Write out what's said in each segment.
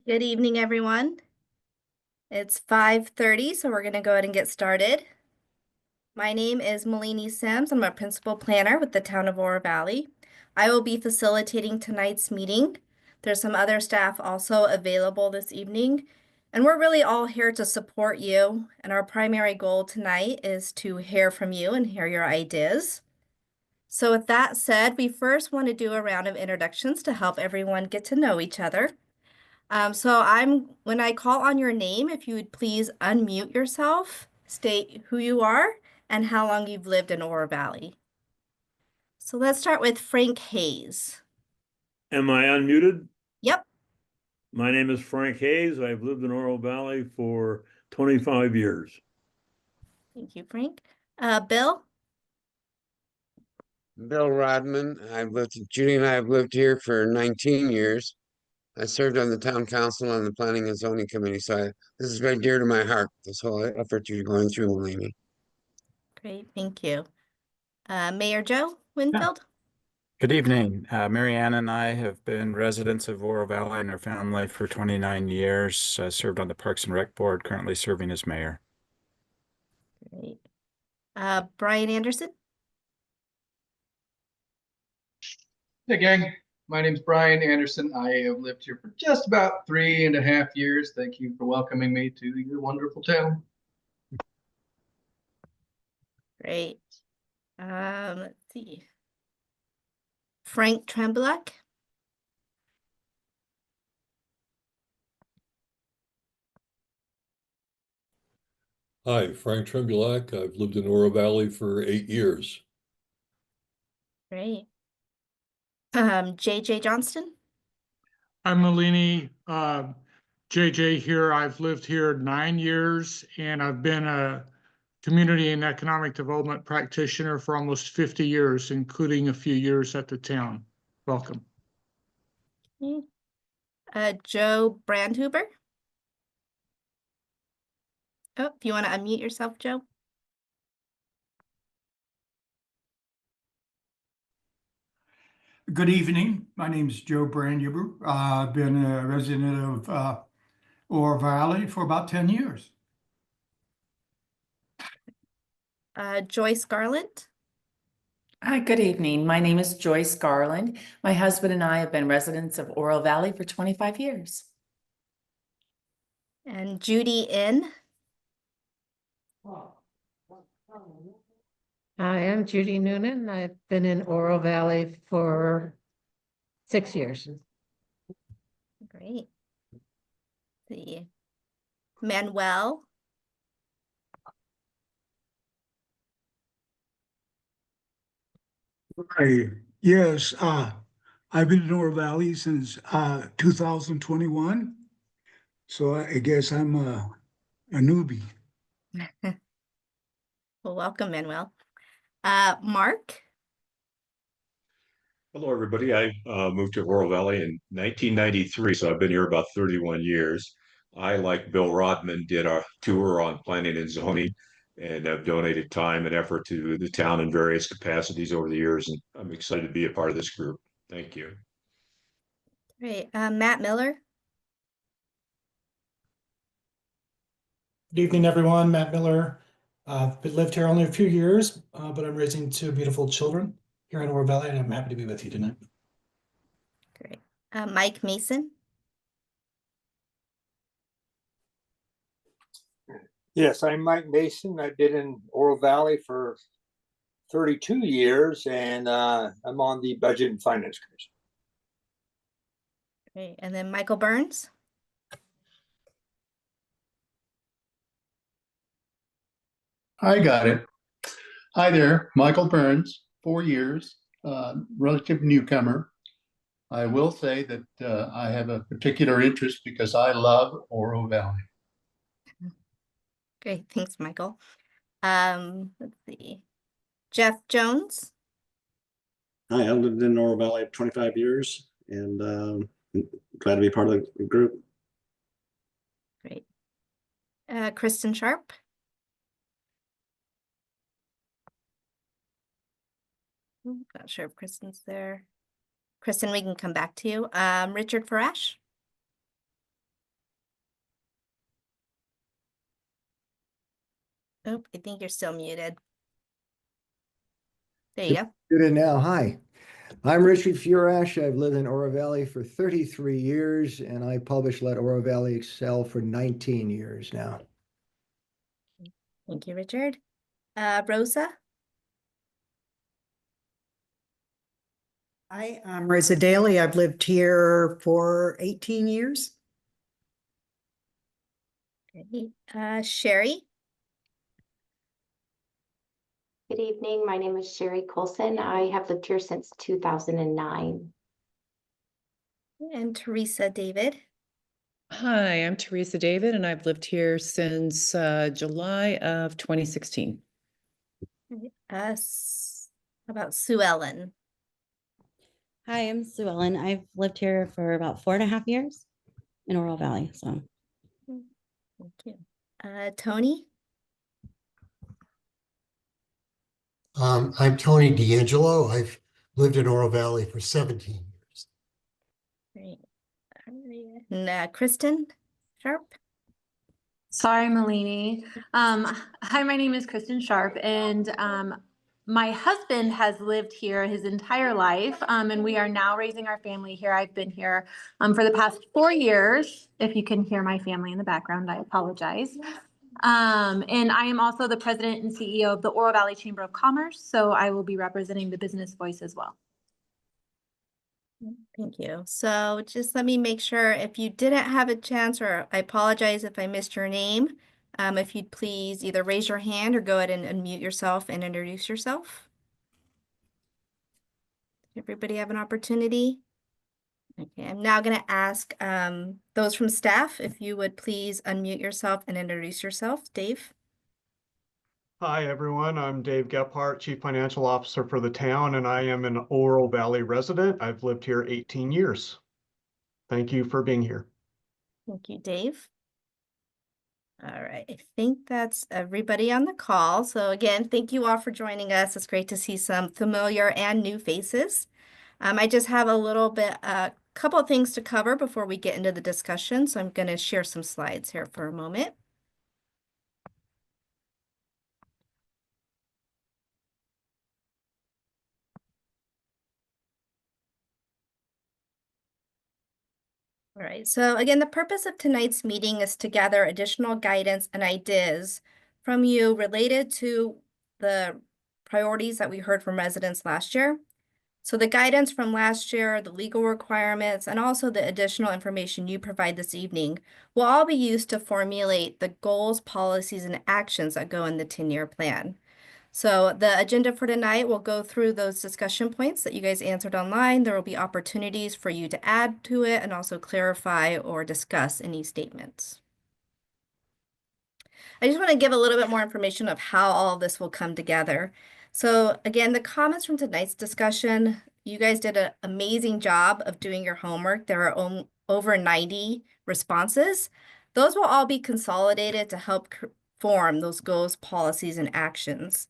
Good evening, everyone. It's 5:30, so we're going to go ahead and get started. My name is Malini Sims. I'm a principal planner with the town of Oro Valley. I will be facilitating tonight's meeting. There's some other staff also available this evening, and we're really all here to support you. And our primary goal tonight is to hear from you and hear your ideas. So with that said, we first want to do a round of introductions to help everyone get to know each other. When I call on your name, if you would please unmute yourself, state who you are and how long you've lived in Oro Valley. So let's start with Frank Hayes. Am I unmuted? Yep. My name is Frank Hayes. I've lived in Oro Valley for 25 years. Thank you, Frank. Bill? Bill Rodman. Judy and I have lived here for 19 years. I served on the town council and the planning and zoning committee, so this is very dear to my heart, this whole effort you're going through, Malini. Great, thank you. Mayor Joe Winfield? Good evening. Mary Ann and I have been residents of Oro Valley and our family for 29 years. Served on the Parks and Rec Board, currently serving as mayor. Great. Brian Anderson? Hey gang, my name's Brian Anderson. I have lived here for just about 3.5 years. Thank you for welcoming me to your wonderful town. Great. Let's see. Frank Tremblack? Hi, Frank Trembulac. I've lived in Oro Valley for 8 years. Great. JJ Johnston? I'm Malini, JJ here. I've lived here 9 years and I've been a community and economic development practitioner for almost 50 years, including a few years at the town. Welcome. Joe Brandhuber? Oh, if you want to unmute yourself, Joe. Good evening. My name is Joe Brandhuber. I've been a resident of Oro Valley for about 10 years. Joyce Garland? Hi, good evening. My name is Joyce Garland. My husband and I have been residents of Oro Valley for 25 years. And Judy N. Hi, I'm Judy Noonan. I've been in Oro Valley for 6 years. Great. Let's see. Manuel? Hi, yes, I've been in Oro Valley since 2021, so I guess I'm a newbie. Well, welcome, Manuel. Mark? Hello, everybody. I moved to Oro Valley in 1993, so I've been here about 31 years. I, like Bill Rodman, did a tour on planning and zoning and have donated time and effort to the town in various capacities over the years, and I'm excited to be a part of this group. Thank you. Great. Matt Miller? Good evening, everyone. Matt Miller. I've lived here only a few years, but I'm raising 2 beautiful children here in Oro Valley, and I'm happy to be with you tonight. Great. Mike Mason? Yes, I'm Mike Mason. I've been in Oro Valley for 32 years, and I'm on the Budget and Finance Commission. Great. And then Michael Burns? I got it. Hi there, Michael Burns, 4 years, relative newcomer. I will say that I have a particular interest because I love Oro Valley. Great. Thanks, Michael. Let's see. Jeff Jones? Hi, I've lived in Oro Valley for 25 years and glad to be part of the group. Great. Kristen Sharp? Not sure if Kristen's there. Kristen, we can come back to you. Richard Farash? Oh, I think you're still muted. There you go. Good and now, hi. I'm Richard Furash. I've lived in Oro Valley for 33 years, and I published Let Oro Valley Excel for 19 years now. Thank you, Richard. Rosa? Hi, I'm Rosa Daly. I've lived here for 18 years. Okay. Sherry? Good evening. My name is Sherry Colson. I have lived here since 2009. And Teresa David? Hi, I'm Teresa David, and I've lived here since July of 2016. How about Sue Ellen? Hi, I'm Sue Ellen. I've lived here for about 4.5 years in Oro Valley. So, thank you. Tony? I'm Tony D'Angelo. I've lived in Oro Valley for 17 years. Great. And Kristen Sharp? Sorry, Malini. Hi, my name is Kristen Sharp, and my husband has lived here his entire life, and we are now raising our family here. I've been here for the past 4 years. If you can hear my family in the background, I apologize. And I am also the president and CEO of the Oro Valley Chamber of Commerce, so I will be representing the business voice as well. Thank you. So just let me make sure if you didn't have a chance, or I apologize if I missed your name, if you'd please either raise your hand or go ahead and unmute yourself and introduce yourself. Everybody have an opportunity? Okay, I'm now going to ask those from staff if you would please unmute yourself and introduce yourself. Dave? Hi, everyone. I'm Dave Gephardt, Chief Financial Officer for the town, and I am an Oro Valley resident. I've lived here 18 years. Thank you for being here. Thank you, Dave. All right, I think that's everybody on the call. So again, thank you all for joining us. It's great to see some familiar and new faces. I just have a couple of things to cover before we get into the discussion. So I'm going to share some slides here for a moment. All right, so again, the purpose of tonight's meeting is to gather additional guidance and ideas from you related to the priorities that we heard from residents last year. So the guidance from last year, the legal requirements, and also the additional information you provide this evening will all be used to formulate the goals, policies, and actions that go in the 10-year plan. So the agenda for tonight will go through those discussion points that you guys answered online. There will be opportunities for you to add to it and also clarify or discuss any statements. I just want to give a little bit more information of how all of this will come together. So again, the comments from tonight's discussion, you guys did an amazing job of doing your homework. There are over 90 responses. Those will all be consolidated to help form those goals, policies, and actions.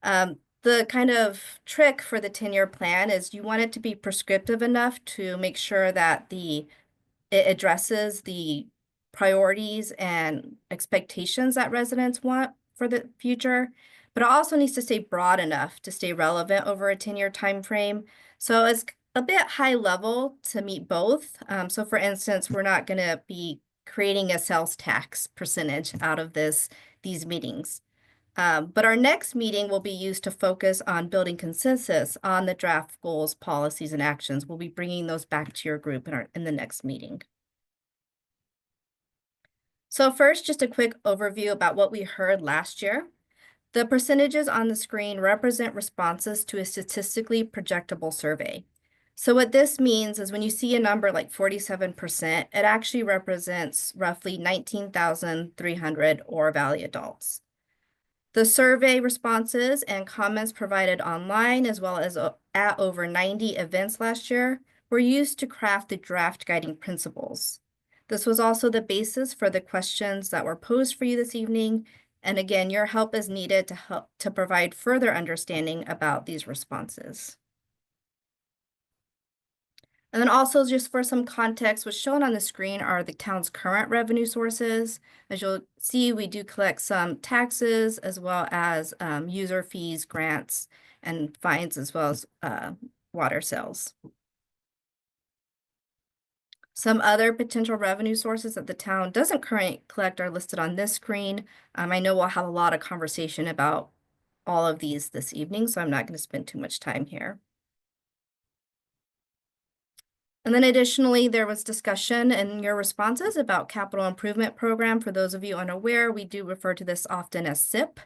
The kind of trick for the 10-year plan is you want it to be prescriptive enough to make sure that it addresses the priorities and expectations that residents want for the future, but it also needs to stay broad enough to stay relevant over a 10-year time frame. So it's a bit high level to meet both. So for instance, we're not going to be creating a sales tax percentage out of these meetings. But our next meeting will be used to focus on building consensus on the draft goals, policies, and actions. We'll be bringing those back to your group in the next meeting. So first, just a quick overview about what we heard last year. The percentages on the screen represent responses to a statistically projectable survey. So what this means is when you see a number like 47%, it actually represents roughly 19,300 Oro Valley adults. The survey responses and comments provided online, as well as at over 90 events last year, were used to craft the draft guiding principles. This was also the basis for the questions that were posed for you this evening. And again, your help is needed to provide further understanding about these responses. And then also just for some context, what's shown on the screen are the town's current revenue sources. As you'll see, we do collect some taxes as well as user fees, grants, and fines, as well as water sales. Some other potential revenue sources that the town doesn't currently collect are listed on this screen. I know we'll have a lot of conversation about all of these this evening, so I'm not going to spend too much time here. And then additionally, there was discussion in your responses about capital improvement program. For those of you unaware, we do refer to this often as SIP.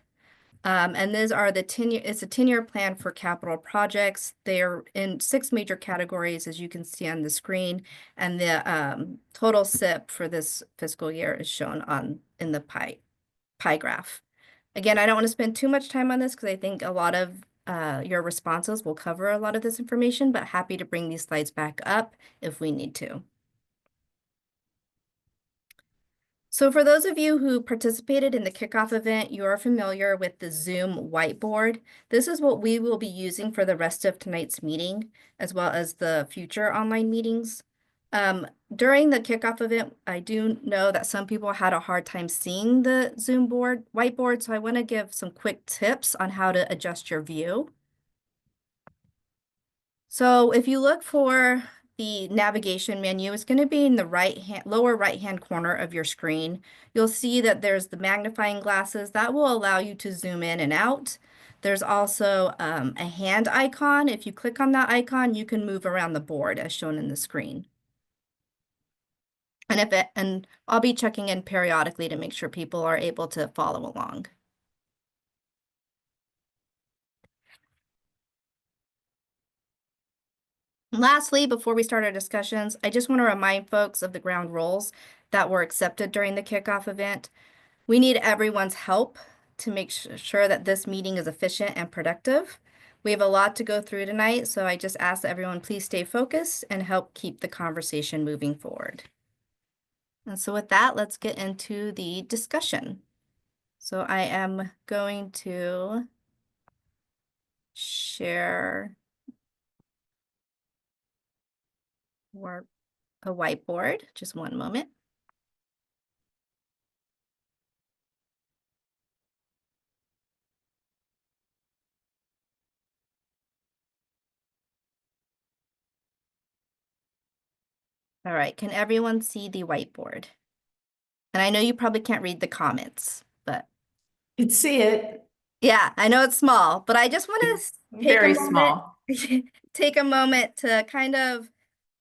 And these are the 10-year, it's a 10-year plan for capital projects. They are in 6 major categories, as you can see on the screen. And the total SIP for this fiscal year is shown in the pie graph. Again, I don't want to spend too much time on this because I think a lot of your responses will cover a lot of this information, but happy to bring these slides back up if we need to. So for those of you who participated in the kickoff event, you are familiar with the Zoom whiteboard. This is what we will be using for the rest of tonight's meeting, as well as the future online meetings. During the kickoff event, I do know that some people had a hard time seeing the Zoom whiteboard, so I want to give some quick tips on how to adjust your view. So if you look for the navigation menu, it's going to be in the lower right-hand corner of your screen. You'll see that there's the magnifying glasses that will allow you to zoom in and out. There's also a hand icon. If you click on that icon, you can move around the board as shown in the screen. And I'll be checking in periodically to make sure people are able to follow along. Lastly, before we start our discussions, I just want to remind folks of the ground rules that were accepted during the kickoff event. We need everyone's help to make sure that this meeting is efficient and productive. We have a lot to go through tonight, so I just ask that everyone please stay focused and help keep the conversation moving forward. And so with that, let's get into the discussion. So I am going to share a whiteboard. Just one moment. All right, can everyone see the whiteboard? And I know you probably can't read the comments, but You'd see it. yeah, I know it's small, but I just want to Very small. take a moment to kind of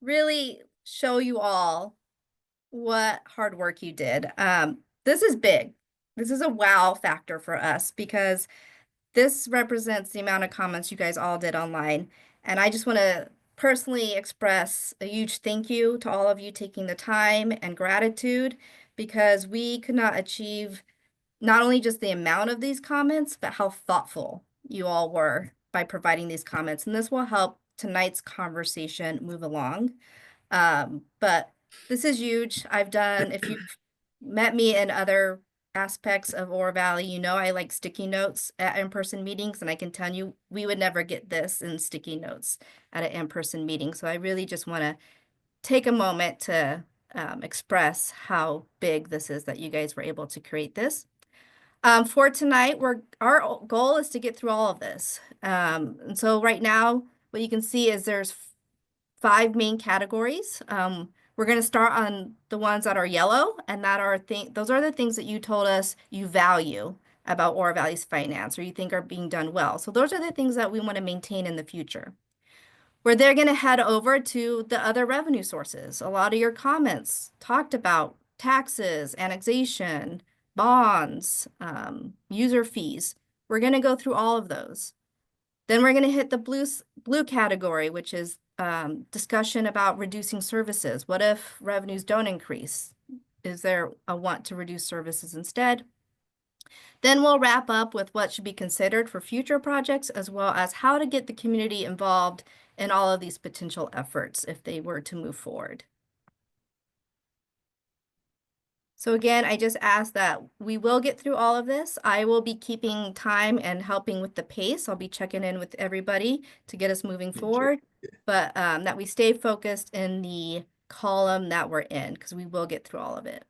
really show you all what hard work you did. This is big. This is a wow factor for us because this represents the amount of comments you guys all did online. And I just want to personally express a huge thank you to all of you taking the time and gratitude, because we could not achieve not only just the amount of these comments, but how thoughtful you all were by providing these comments. And this will help tonight's conversation move along. But this is huge. If you've met me in other aspects of Oro Valley, you know I like sticky notes at in-person meetings, and I can tell you we would never get this in sticky notes at an in-person meeting. So I really just want to take a moment to express how big this is that you guys were able to create this. For tonight, our goal is to get through all of this. And so right now, what you can see is there's 5 main categories. We're going to start on the ones that are yellow, and those are the things that you told us you value about Oro Valley's finance or you think are being done well. So those are the things that we want to maintain in the future. We're then going to head over to the other revenue sources. A lot of your comments talked about taxes, annexation, bonds, user fees. We're going to go through all of those. Then we're going to hit the blue category, which is discussion about reducing services. What if revenues don't increase? Is there a want to reduce services instead? Then we'll wrap up with what should be considered for future projects, as well as how to get the community involved in all of these potential efforts if they were to move forward. So again, I just ask that we will get through all of this. I will be keeping time and helping with the pace. I'll be checking in with everybody to get us moving forward. but that we stay focused in the column that we're in, because we will get through all of it.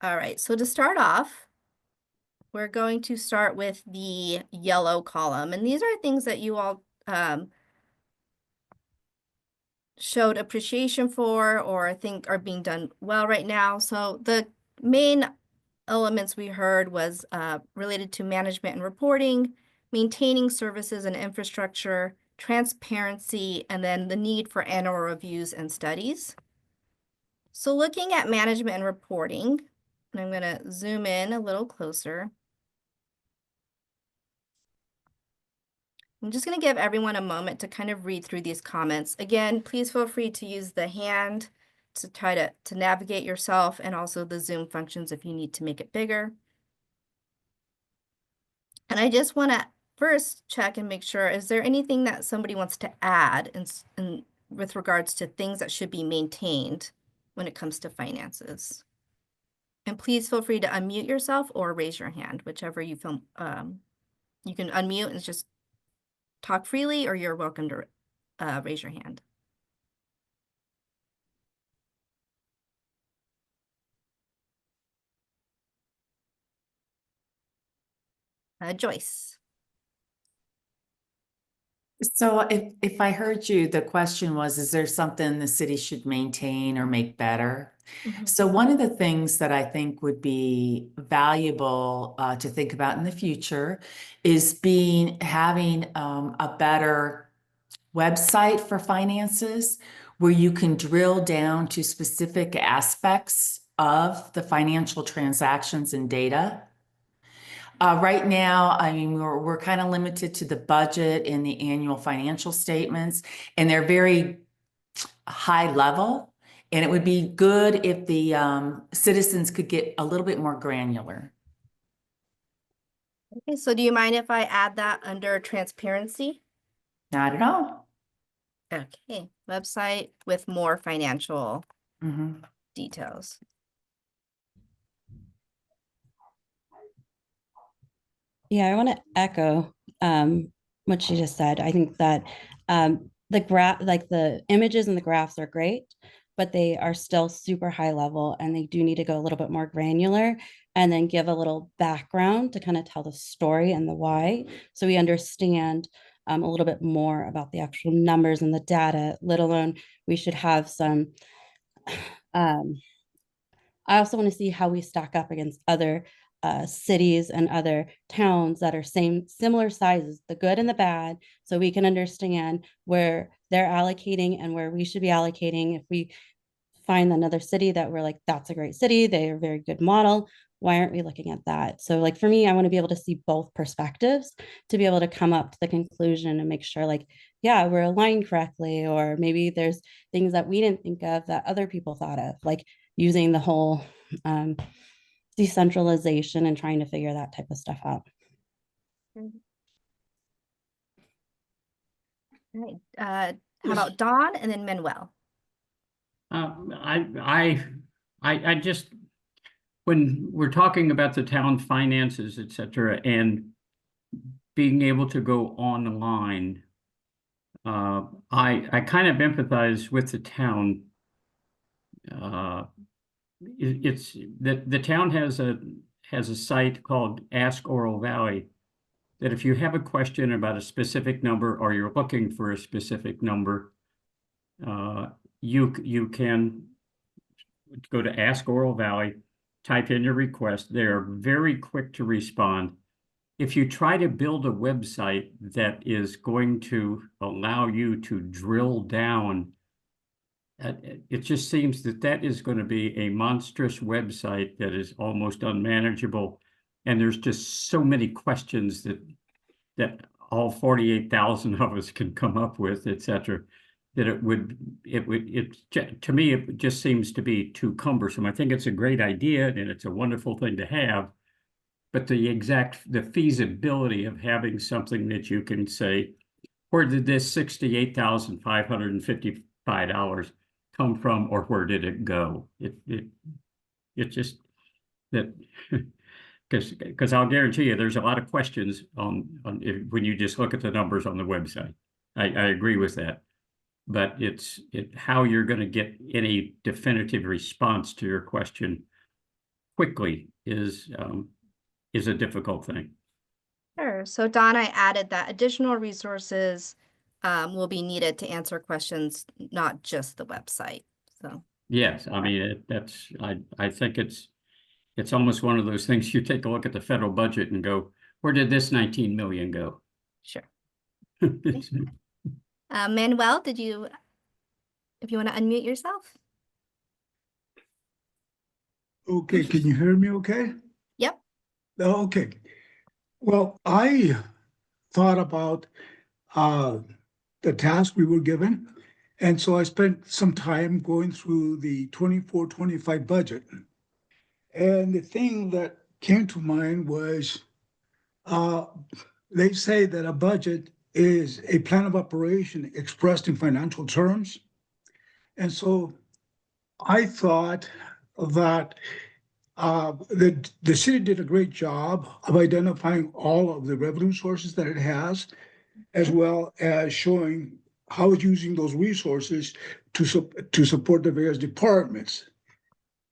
All right, so to start off, we're going to start with the yellow column, and these are things that you all showed appreciation for or think are being done well right now. So the main elements we heard was related to management and reporting, maintaining services and infrastructure, transparency, and then the need for annual reviews and studies. So looking at management and reporting, and I'm going to zoom in a little closer. I'm just going to give everyone a moment to kind of read through these comments. Again, please feel free to use the hand to try to navigate yourself, and also the zoom functions if you need to make it bigger. And I just want to first check and make sure, is there anything that somebody wants to add in with regards to things that should be maintained when it comes to finances? And please feel free to unmute yourself or raise your hand, whichever you feel. You can unmute and just talk freely, or you're welcome to raise your hand. Joyce. So if I heard you, the question was, is there something the city should maintain or make better? So one of the things that I think would be valuable to think about in the future is having a better website for finances where you can drill down to specific aspects of the financial transactions and data. Right now, I mean, we're kind of limited to the budget and the annual financial statements, and they're very high level. And it would be good if the citizens could get a little bit more granular. Okay, so do you mind if I add that under transparency? Not at all. Okay, website with more financial details. Yeah, I want to echo what she just said. I think that the graph, like the images and the graphs are great, but they are still super high level, and they do need to go a little bit more granular and then give a little background to kind of tell the story and the why, so we understand a little bit more about the actual numbers and the data, let alone we should have some. I also want to see how we stack up against other cities and other towns that are similar sizes, the good and the bad, so we can understand where they're allocating and where we should be allocating. If we find another city that we're like, that's a great city, they are a very good model, why aren't we looking at that? So like for me, I want to be able to see both perspectives to be able to come up to the conclusion and make sure like, yeah, we're aligned correctly, or maybe there's things that we didn't think of that other people thought of, like using the whole decentralization and trying to figure that type of stuff out. All right. How about Dawn and then Manuel? I just, when we're talking about the town finances, et cetera, and being able to go online, I kind of empathize with the town. It's that the town has a site called Ask Oro Valley, that if you have a question about a specific number or you're looking for a specific number, you can go to Ask Oro Valley, type in your request. They're very quick to respond. If you try to build a website that is going to allow you to drill down, it just seems that is going to be a monstrous website that is almost unmanageable. And there's just so many questions that all 48,000 of us can come up with, et cetera, that to me, it just seems to be too cumbersome. I think it's a great idea and it's a wonderful thing to have, but the feasibility of having something that you can say, where did this $68,555 come from, or where did it go? It just that because I'll guarantee you there's a lot of questions on when you just look at the numbers on the website. I agree with that. But how you're going to get any definitive response to your question quickly is a difficult thing. Sure. So Don, I added that additional resources will be needed to answer questions, not just the website. So Yes, I mean, I think it's almost one of those things, you take a look at the federal budget and go, where did this 19 million go? sure. Manuel, if you want to unmute yourself? Okay, can you hear me okay? Yep. Okay. Well, I thought about the task we were given. And so I spent some time going through the 24-25 budget. And the thing that came to mind was they say that a budget is a plan of operation expressed in financial terms. And so I thought that the city did a great job of identifying all of the revenue sources that it has, as well as showing how it's using those resources to support the various departments.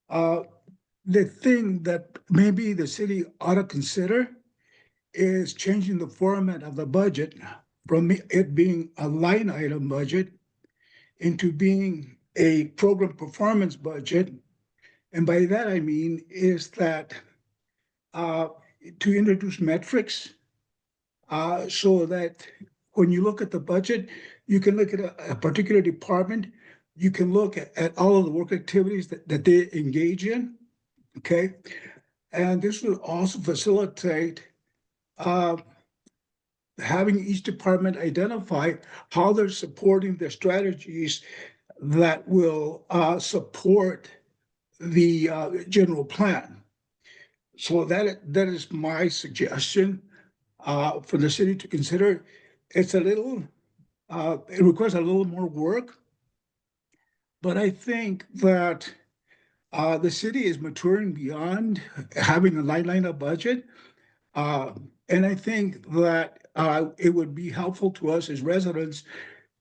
The thing that maybe the city ought to consider is changing the format of the budget from it being a line item budget into being a program performance budget. And by that I mean is that to introduce metrics so that when you look at the budget, you can look at a particular department, you can look at all of the work activities that they engage in, okay? And this will also facilitate having each department identify how they're supporting their strategies that will support the general plan. So that is my suggestion for the city to consider. It's a little, it requires a little more work, but I think that the city is maturing beyond having a line item budget. And I think that it would be helpful to us as residents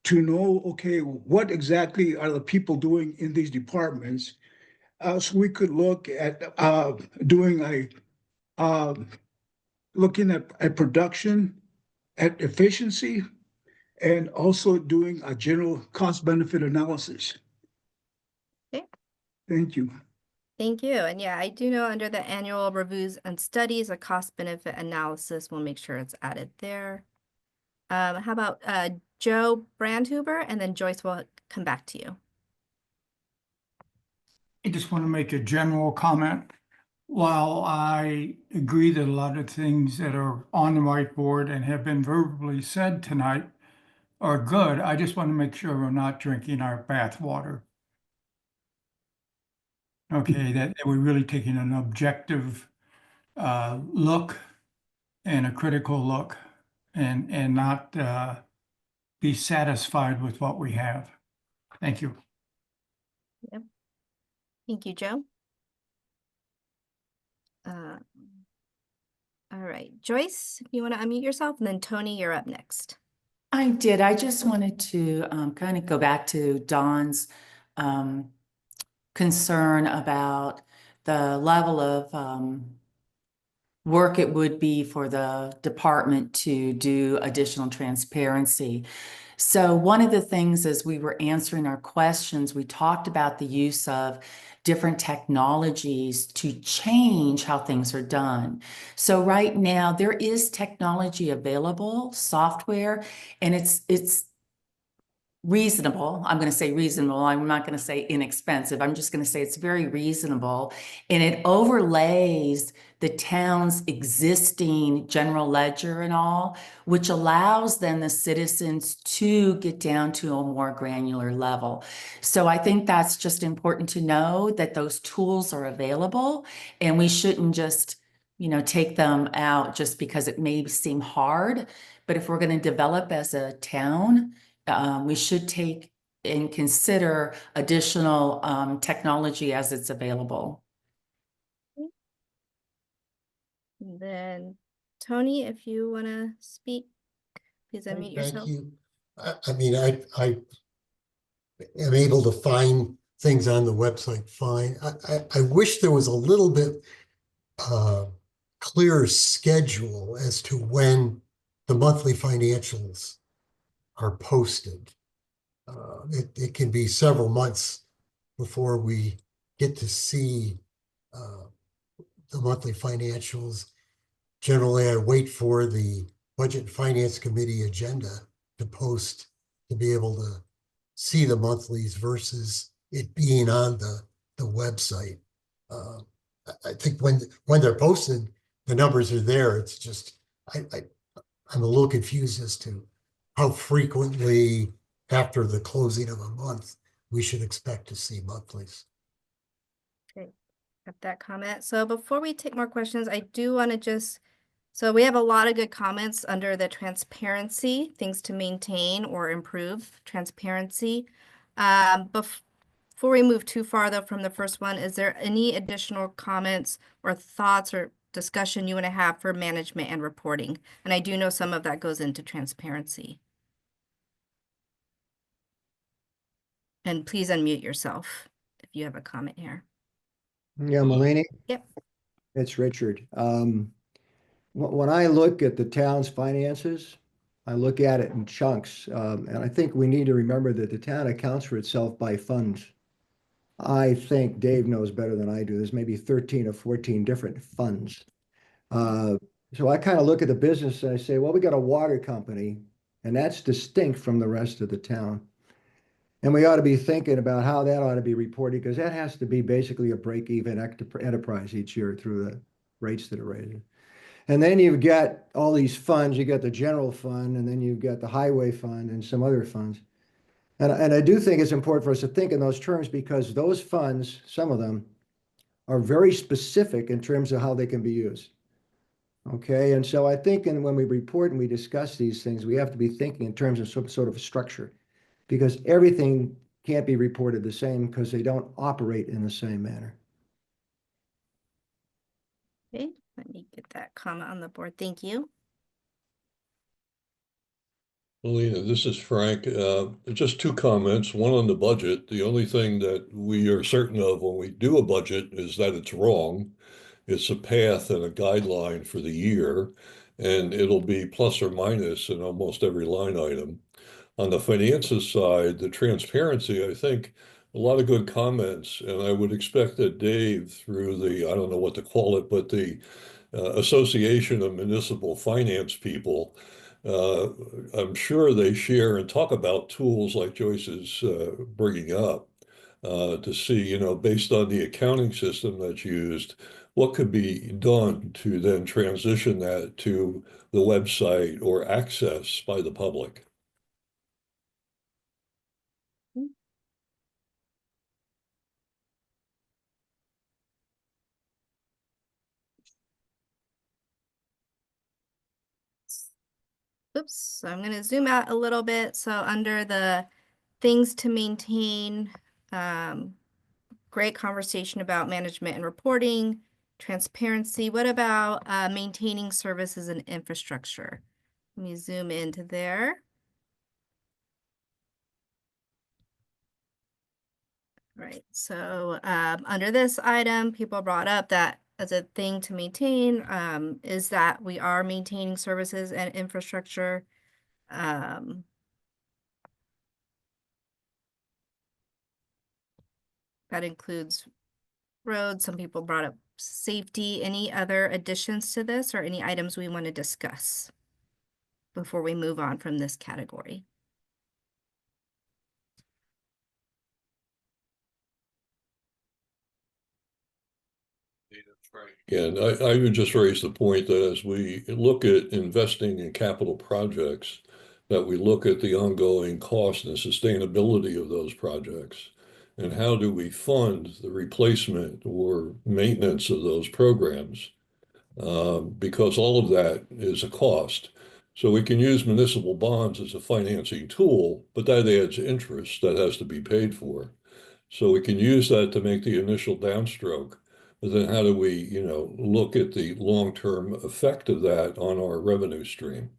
to know, okay, what exactly are the people doing in these departments? So we could look at doing looking at production, at efficiency, and also doing a general cost benefit analysis. Okay. Thank you. Thank you. And yeah, I do know under the annual reviews and studies, a cost benefit analysis, we'll make sure it's added there. How about Joe Brandhuber, and then Joyce will come back to you. I just want to make a general comment. While I agree that a lot of things that are on the whiteboard and have been verbally said tonight are good, I just want to make sure we're not drinking our bath water. Okay, that we're really taking an objective look and a critical look and not be satisfied with what we have. Thank you. Yep. Thank you, Joe. All right, Joyce, if you want to unmute yourself, and then Tony, you're up next. I did. I just wanted to kind of go back to Dawn's concern about the level of work it would be for the department to do additional transparency. So one of the things as we were answering our questions, we talked about the use of different technologies to change how things are done. So right now there is technology available, software, and it's reasonable. I'm going to say reasonable. I'm not going to say inexpensive. I'm just going to say it's very reasonable. And it overlays the town's existing general ledger and all, which allows then the citizens to get down to a more granular level. So I think that's just important to know that those tools are available, and we shouldn't just, take them out just because it may seem hard. But if we're going to develop as a town, we should take and consider additional technology as it's available. And then Tony, if you want to speak, please unmute yourself. Thank you. I mean, I am able to find things on the website fine. I wish there was a little bit clearer schedule as to when the monthly financials are posted. It can be several months before we get to see the monthly financials. Generally, I wait for the Budget and Finance Committee agenda to post to be able to see the monthlies versus it being on the website. I think when they're posted, the numbers are there. It's just I'm a little confused as to how frequently after the closing of a month we should expect to see monthlies. Okay, got that comment. So before we take more questions, I do want to so we have a lot of good comments under the transparency, things to maintain or improve transparency. Before we move too far though from the first one, is there any additional comments or thoughts or discussion you want to have for management and reporting? And I do know some of that goes into transparency. And please unmute yourself if you have a comment here. Yeah, Mullany? Yep. It's Richard. When I look at the town's finances, I look at it in chunks. And I think we need to remember that the town accounts for itself by funds. I think Dave knows better than I do. There's maybe 13 or 14 different funds. So I kind of look at the business and I say, well, we got a water company, and that's distinct from the rest of the town. And we ought to be thinking about how that ought to be reported, because that has to be basically a break-even enterprise each year through the rates that are raised. And then you've got all these funds. You got the general fund, and then you've got the highway fund and some other funds. And I do think it's important for us to think in those terms, because those funds, some of them, are very specific in terms of how they can be used. Okay, and so I think when we report and we discuss these things, we have to be thinking in terms of some sort of structure, because everything can't be reported the same because they don't operate in the same manner. Okay, let me get that comment on the board. Thank you. Melina, this is Frank. Just two comments. One on the budget. The only thing that we are certain of when we do a budget is that it's wrong. It's a path and a guideline for the year, and it'll be plus or minus in almost every line item. On the finances side, the transparency, I think a lot of good comments, and I would expect that Dave, through the, I don't know what to call it, but the Association of Municipal Finance People, I'm sure they share and talk about tools like Joyce is bringing up to see, you know, based on the accounting system that's used, what could be done to then transition that to the website or access by the public. Oops, so I'm going to zoom out a little bit. So under the things to maintain, great conversation about management and reporting, transparency. What about maintaining services and infrastructure? Let me zoom into there. Right, so under this item, people brought up that as a thing to maintain is that we are maintaining services and infrastructure. That includes roads. Some people brought up safety. Any other additions to this or any items we want to discuss before we move on from this category? And I would just raise the point that as we look at investing in capital projects, that we look at the ongoing cost and sustainability of those projects, and how do we fund the replacement or maintenance of those programs, because all of that is a cost. So we can use municipal bonds as a financing tool, but that adds interest that has to be paid for. So we can use that to make the initial downstroke. But then how do we, you know, look at the long-term effect of that on our revenue stream?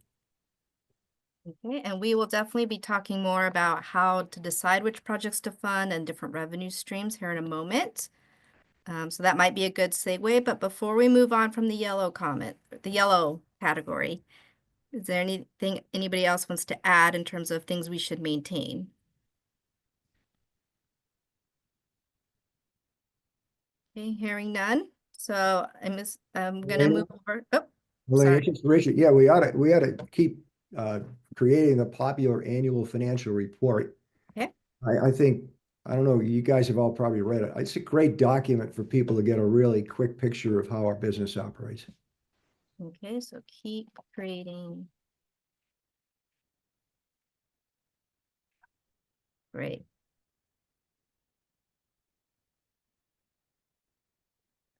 Okay, and we will definitely be talking more about how to decide which projects to fund and different revenue streams here in a moment. So that might be a good segue, but before we move on from the yellow category, is there anything anybody else wants to add in terms of things we should maintain? Okay, hearing none. So I'm gonna move over. Oh, Well, sorry. it's just Richard, yeah, we ought to keep creating a popular annual financial report. Okay. I think, I don't know, you guys have all probably read it. It's a great document for people to get a really quick picture of how our business operates. Okay, so keep creating. Great.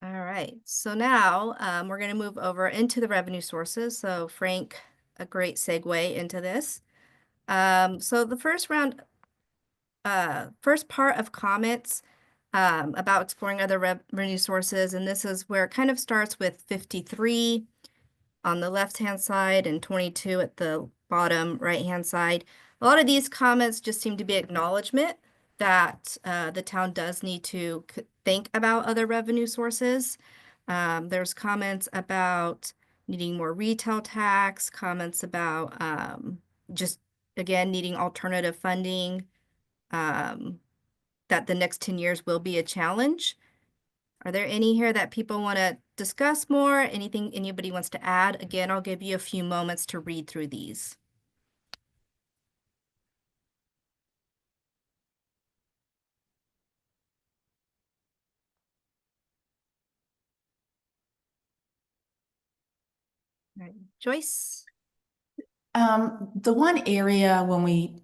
All right, so now we're going to move over into the revenue sources. So Frank, a great segue into this. So the first part of comments about exploring other revenue sources, and this is where it kind of starts with 53 on the left-hand side and 22 at the bottom right-hand side. A lot of these comments just seem to be acknowledgement that the town does need to think about other revenue sources. There's comments about needing more retail tax, comments about just, again, needing alternative funding, that the next 10 years will be a challenge. Are there any here that people want to discuss more? Anything anybody wants to add? Again, I'll give you a few moments to read through these. All right, Joyce? The one area when we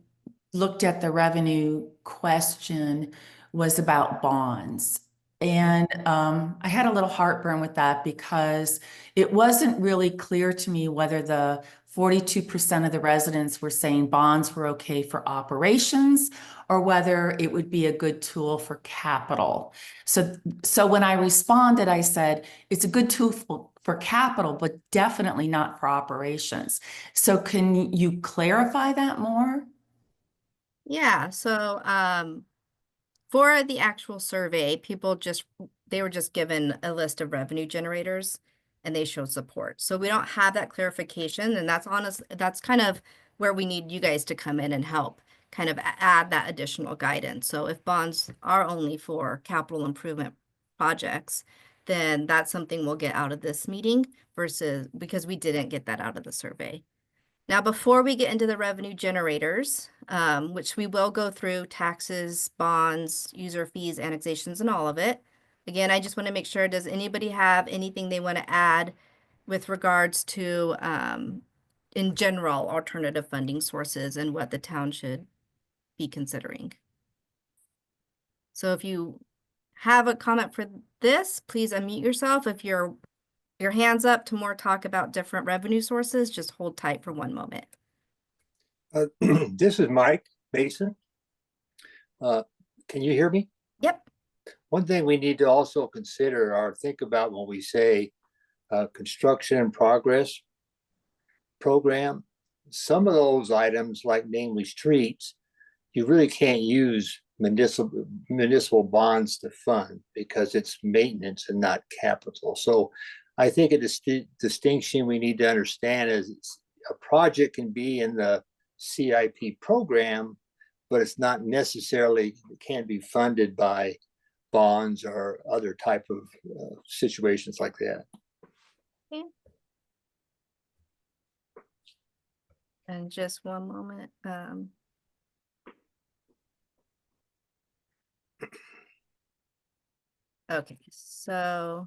looked at the revenue question was about bonds. And I had a little heartburn with that because it wasn't really clear to me whether the 42% of the residents were saying bonds were okay for operations or whether it would be a good tool for capital. So when I responded, I said, it's a good tool for capital, but definitely not for operations. So can you clarify that more? Yeah, so for the actual survey, they were just given a list of revenue generators and they showed support. So we don't have that clarification, and that's kind of where we need you guys to come in and help kind of add that additional guidance. So if bonds are only for capital improvement projects, then that's something we'll get out of this meeting because we didn't get that out of the survey. Now, before we get into the revenue generators, which we will go through taxes, bonds, user fees, annexations, and all of it. Again, I just want to make sure, does anybody have anything they want to add with regards to, in general, alternative funding sources and what the town should be considering? So if you have a comment for this, please unmute yourself. If your hand's up to more talk about different revenue sources, just hold tight for one moment. This is Mike Mason. Can you hear me? Yep. One thing we need to also consider or think about when we say construction in progress program, some of those items, like namely streets, you really can't use municipal bonds to fund because it's maintenance and not capital. So I think a distinction we need to understand is a project can be in the CIP program, but it's not necessarily can be funded by bonds or other type of situations like that. Okay. And just one moment. Okay, so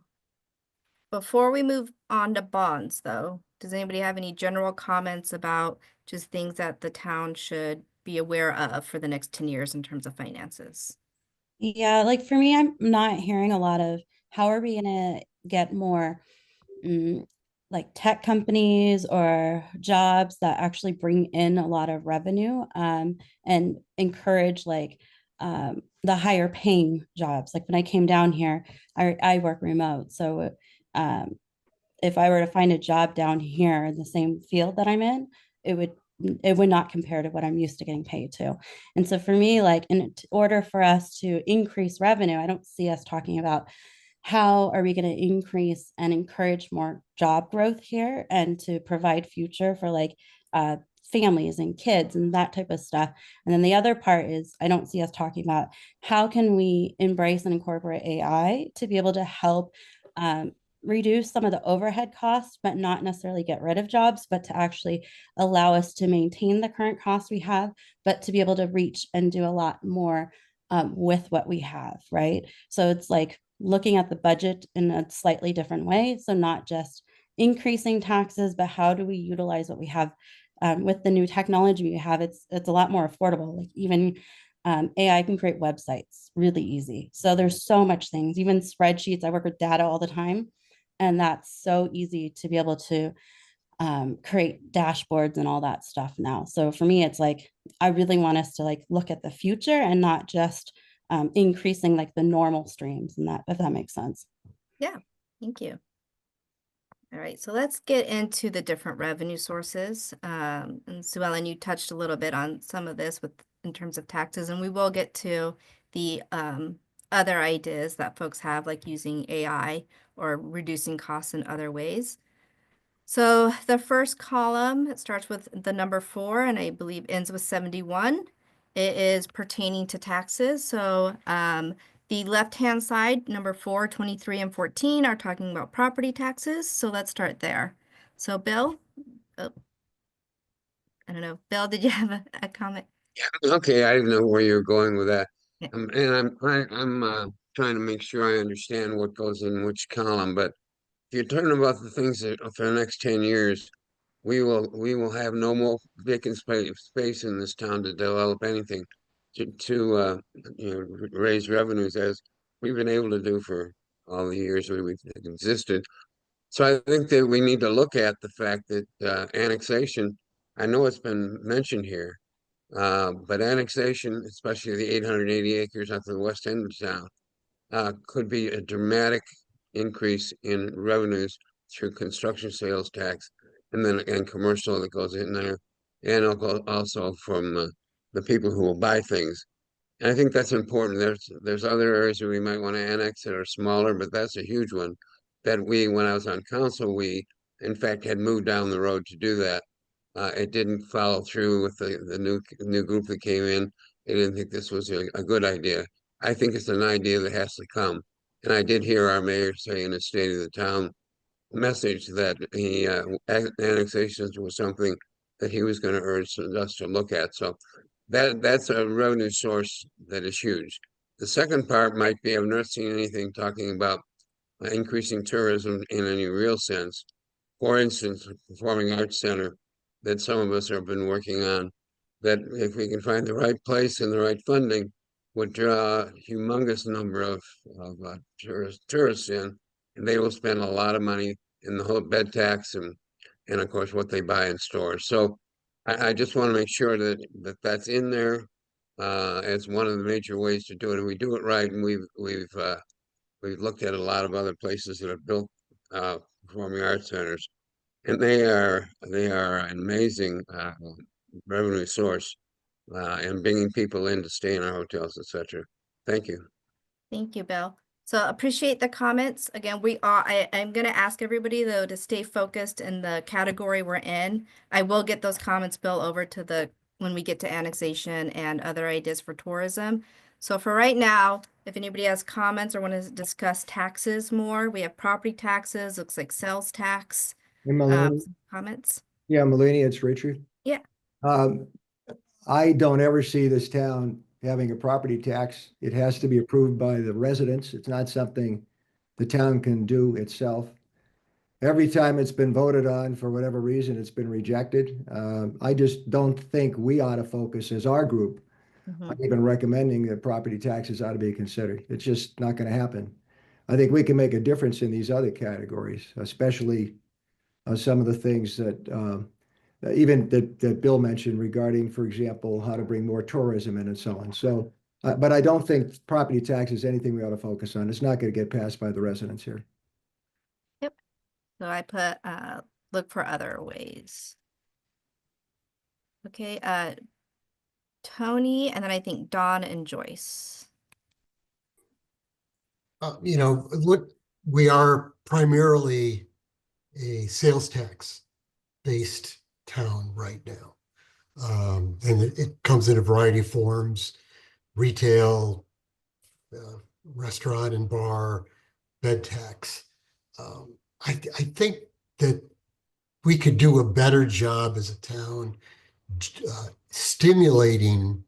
before we move on to bonds, though, does anybody have any general comments about just things that the town should be aware of for the next 10 years in terms of finances? Yeah, like for me, I'm not hearing a lot of how are we gonna get more like tech companies or jobs that actually bring in a lot of revenue and encourage like the higher paying jobs. Like when I came down here, I work remote. So if I were to find a job down here in the same field that I'm in, it would it would not compare to what I'm used to getting paid to. And so for me, like in order for us to increase revenue, I don't see us talking about how are we going to increase and encourage more job growth here and to provide future for like families and kids and that type of stuff. And then the other part is I don't see us talking about how can we embrace and incorporate AI to be able to help reduce some of the overhead costs, but not necessarily get rid of jobs, but to actually allow us to maintain the current costs we have, but to be able to reach and do a lot more with what we have, right? So it's like looking at the budget in a slightly different way. So not just increasing taxes, but how do we utilize what we have with the new technology we have? It's a lot more affordable. Like even AI can create websites really easy. So there's so much things, even spreadsheets. I work with data all the time, and that's so easy to be able to create dashboards and all that stuff now. So for me, it's like I really want us to like look at the future and not just increasing like the normal streams, and that, if that makes sense. Yeah, thank you. All right, so let's get into the different revenue sources. And Sue Ellen, you touched a little bit on some of this in terms of taxes, and we will get to the other ideas that folks have, like using AI or reducing costs in other ways. So the first column, it starts with the number 4, and I believe ends with 71. It is pertaining to taxes. So the left-hand side, number 4, 23, and 14 are talking about property taxes. So let's start there. So Bill, I don't know. Bill, did you have a comment? Okay, I didn't know where you're going with that. Yeah. And I'm trying to make sure I understand what goes in which column, but if you're talking about the things that for the next 10 years, we will have no more vacant space in this town to develop anything to raise revenues as we've been able to do for all the years we've existed. So I think that we need to look at the fact that annexation, I know it's been mentioned here, but annexation, especially the 880 acres out to the west end of town, could be a dramatic increase in revenues through construction sales tax and commercial that goes in there, and also from the people who will buy things. And I think that's important. There's other areas where we might want to annex that are smaller, but that's a huge one that when I was on council, we in fact had moved down the road to do that. It didn't follow through with the new group that came in. They didn't think this was a good idea. I think it's an idea that has to come. And I did hear our mayor say in his State of the Town message that annexations was something that he was going to urge us to look at. So that's a revenue source that is huge. The second part might be, I've never seen anything talking about increasing tourism in any real sense. For instance, Performing Arts Center that some of us have been working on, that if we can find the right place and the right funding, would draw a humongous number of tourists in, and they will spend a lot of money in the whole bed tax and of course what they buy in stores. So I just want to make sure that that's in there as one of the major ways to do it, and we do it right. And we've looked at a lot of other places that have built performing arts centers, and they are an amazing revenue source and bringing people in to stay in our hotels, etc. Thank you. Thank you, Bill. So appreciate the comments. Again, I'm going to ask everybody though to stay focused in the category we're in. I will get those comments, Bill, over to when we get to annexation and other ideas for tourism. So for right now, if anybody has comments or want to discuss taxes more, we have property taxes, looks like sales tax. Comments? Yeah, Melanie, it's Richard. Yeah. I don't ever see this town having a property tax. It has to be approved by the residents. It's not something the town can do itself. Every time it's been voted on, for whatever reason, it's been rejected. I just don't think we ought to focus as our group on even recommending that property taxes ought to be considered. It's just not going to happen. I think we can make a difference in these other categories, especially some of the things that even that Bill mentioned regarding, for example, how to bring more tourism in and so on. So, but I don't think property tax is anything we ought to focus on. It's not going to get passed by the residents here. Yep. So I put look for other ways. Okay, Tony, and then I think Dawn and Joyce. You know, look, we are primarily a sales tax based town right now. And it comes in a variety of forms, retail, restaurant and bar, bed tax. I think that we could do a better job as a town stimulating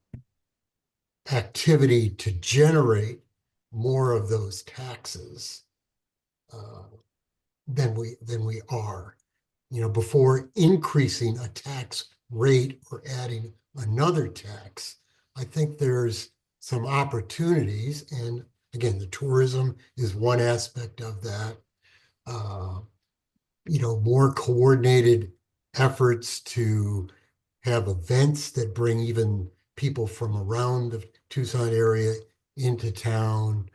activity to generate more of those taxes than we are. You know, before increasing a tax rate or adding another tax, I think there's some opportunities. And again, the tourism is one aspect of that. You know, more coordinated efforts to have events that bring even people from around the Tucson area into town,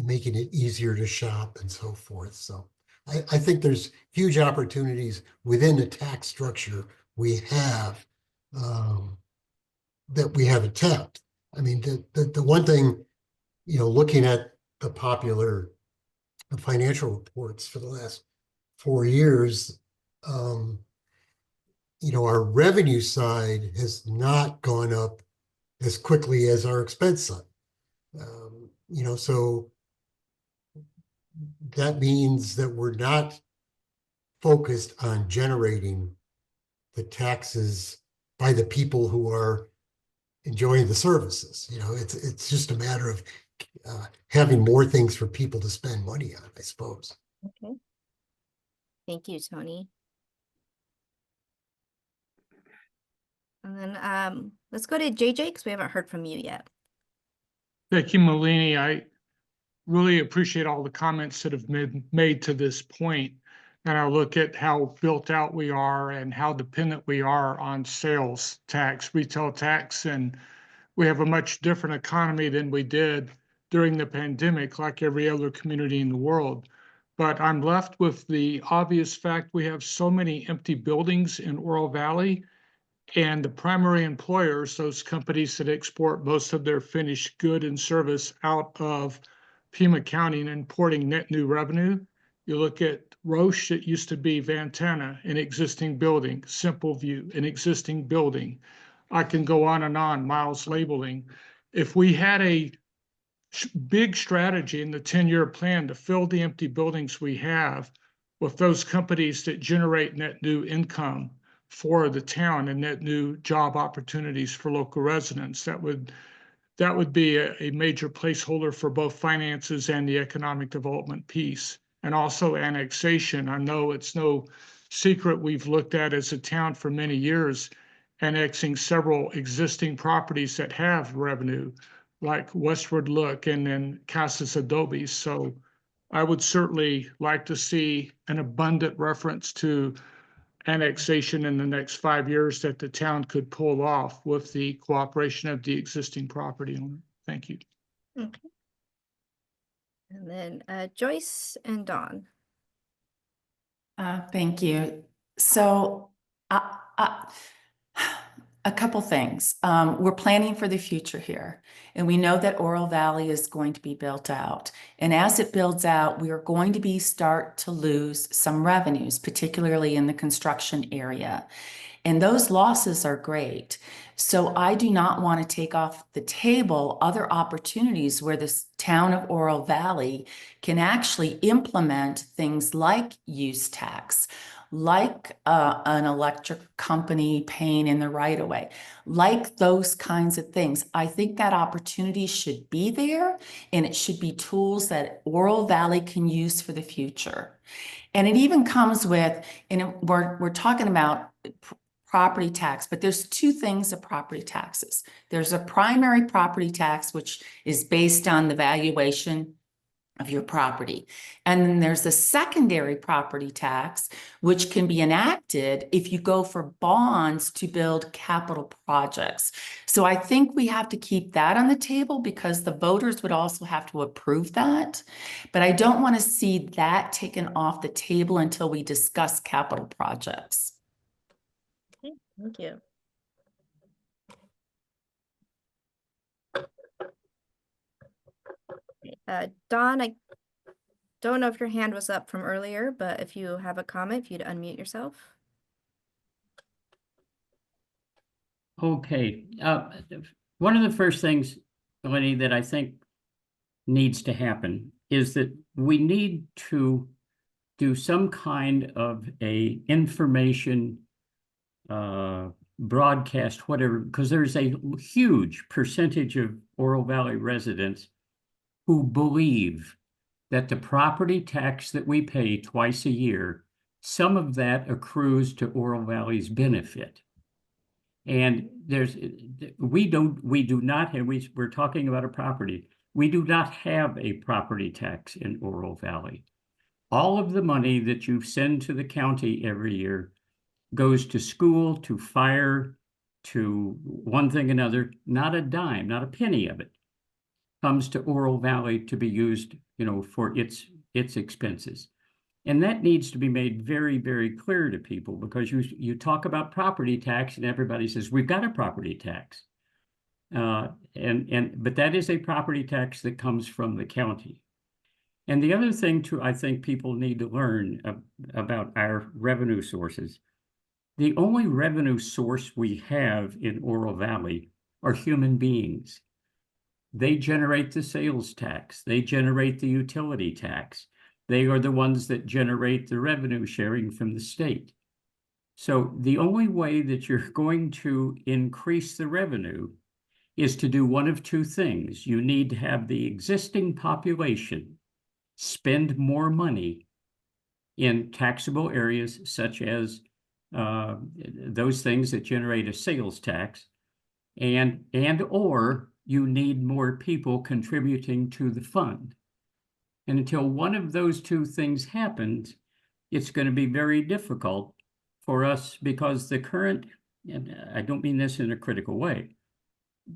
making it easier to shop and so forth. So I think there's huge opportunities within the tax structure we have that we haven't tapped. I mean, the one thing, you know, looking at the popular financial reports for the last 4 years, you know, our revenue side has not gone up as quickly as our expense side. You know, so that means that we're not focused on generating the taxes by the people who are enjoying the services. You know, it's just a matter of having more things for people to spend money on, I suppose. Okay. Thank you, Tony. And then let's go to JJ because we haven't heard from you yet. Thank you, Malini. I really appreciate all the comments that have been made to this point. And I look at how built out we are and how dependent we are on sales tax, retail tax, and we have a much different economy than we did during the pandemic, like every other community in the world. But I'm left with the obvious fact we have so many empty buildings in Oro Valley, and the primary employers, those companies that export most of their finished good and service out of Pima County and importing net new revenue. You look at Roche, it used to be Ventana, an existing building, Simple View, an existing building. I can go on, Miles Labeling. If we had a big strategy in the 10-year plan to fill the empty buildings we have with those companies that generate net new income for the town and net new job opportunities for local residents, that would be a major placeholder for both finances and the economic development piece. And also annexation. I know it's no secret we've looked at as a town for many years, annexing several existing properties that have revenue, like Westward Look and then Casas Adobe. So I would certainly like to see an abundant reference to annexation in the next 5 years that the town could pull off with the cooperation of the existing property owner. Thank you. Okay. And then Joyce and Dawn. Thank you. So a couple things. We're planning for the future here, and we know that Oro Valley is going to be built out. And as it builds out, we are going to start to lose some revenues, particularly in the construction area. And those losses are great. So I do not want to take off the table other opportunities where this town of Oro Valley can actually implement things like use tax, like an electric company paying in the right of way, like those kinds of things. I think that opportunity should be there, and it should be tools that Oro Valley can use for the future. And it even comes with, and we're talking about property tax, but there's two things of property taxes. There's a primary property tax, which is based on the valuation of your property. And then there's a secondary property tax, which can be enacted if you go for bonds to build capital projects. So I think we have to keep that on the table because the voters would also have to approve that. But I don't want to see that taken off the table until we discuss capital projects. Okay. Thank you. Dawn, I don't know if your hand was up from earlier, but if you have a comment, if you'd unmute yourself. Okay, one of the first things, Lenny, that I think needs to happen is that we need to do some kind of a information broadcast, whatever, because there's a huge percentage of Oro Valley residents who believe that the property tax that we pay twice a year, some of that accrues to Oro Valley's benefit. And we do not have, we're talking about a property. We do not have a property tax in Oro Valley. All of the money that you send to the county every year goes to school, to fire, to one thing another. Not a dime, not a penny of it comes to Oro Valley to be used, for its expenses. And that needs to be made very, very clear to people, because you talk about property tax and everybody says, we've got a property tax. But that is a property tax that comes from the county. And the other thing too, I think people need to learn about our revenue sources. The only revenue source we have in Oro Valley are human beings. They generate the sales tax. They generate the utility tax. They are the ones that generate the revenue sharing from the state. So the only way that you're going to increase the revenue is to do one of two things. You need to have the existing population spend more money in taxable areas, such as those things that generate a sales tax, or you need more people contributing to the fund. And until one of those two things happens, it's going to be very difficult for us, because the current, and I don't mean this in a critical way,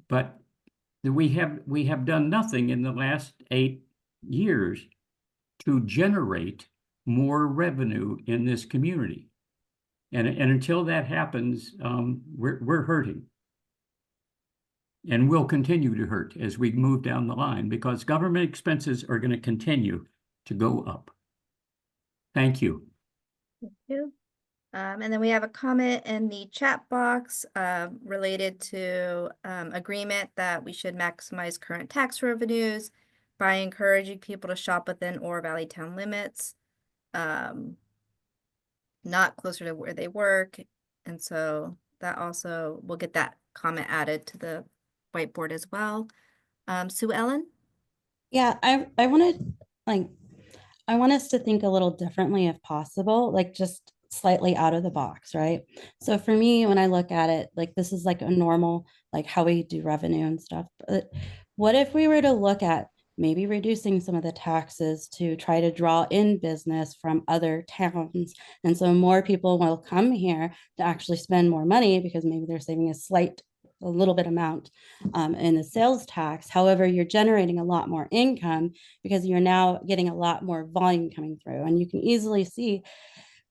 but we have done nothing in the last 8 years to generate more revenue in this community. And until that happens, we're hurting. And will continue to hurt as we move down the line, because government expenses are going to continue to go up. Thank you. Thank you. And then we have a comment in the chat box related to agreement that we should maximize current tax revenues by encouraging people to shop within Oro Valley town limits, not closer to where they work. And so that also, we'll get that comment added to the whiteboard as well. Sue Ellen? Yeah, I want us to think a little differently if possible, like just slightly out of the box, right? So for me, when I look at it, like this is like a normal, like how we do revenue and stuff. But what if we were to look at maybe reducing some of the taxes to try to draw in business from other towns? And so more people will come here to actually spend more money, because maybe they're saving a little bit amount in the sales tax. However, you're generating a lot more income because you're now getting a lot more volume coming through. And you can easily see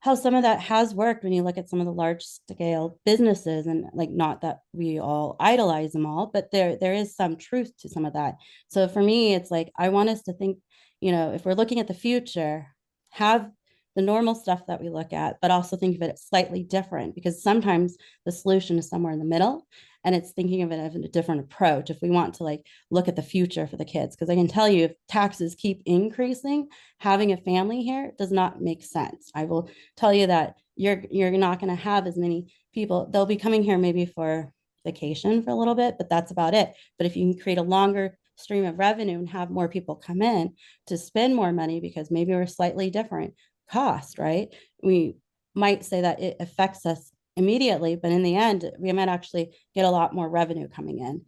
how some of that has worked when you look at some of the large scale businesses, and like, not that we all idolize them all, but there is some truth to some of that. So for me, it's like, I want us to think, if we're looking at the future, have the normal stuff that we look at, but also think of it slightly different, because sometimes the solution is somewhere in the middle, and it's thinking of it as a different approach if we want to like look at the future for the kids. Because I can tell you, if taxes keep increasing, having a family here does not make sense. I will tell you that you're not going to have as many people. They'll be coming here maybe for vacation for a little bit, but that's about it. But if you can create a longer stream of revenue and have more people come in to spend more money, because maybe we're slightly different cost, right? We might say that it affects us immediately, but in the end, we might actually get a lot more revenue coming in.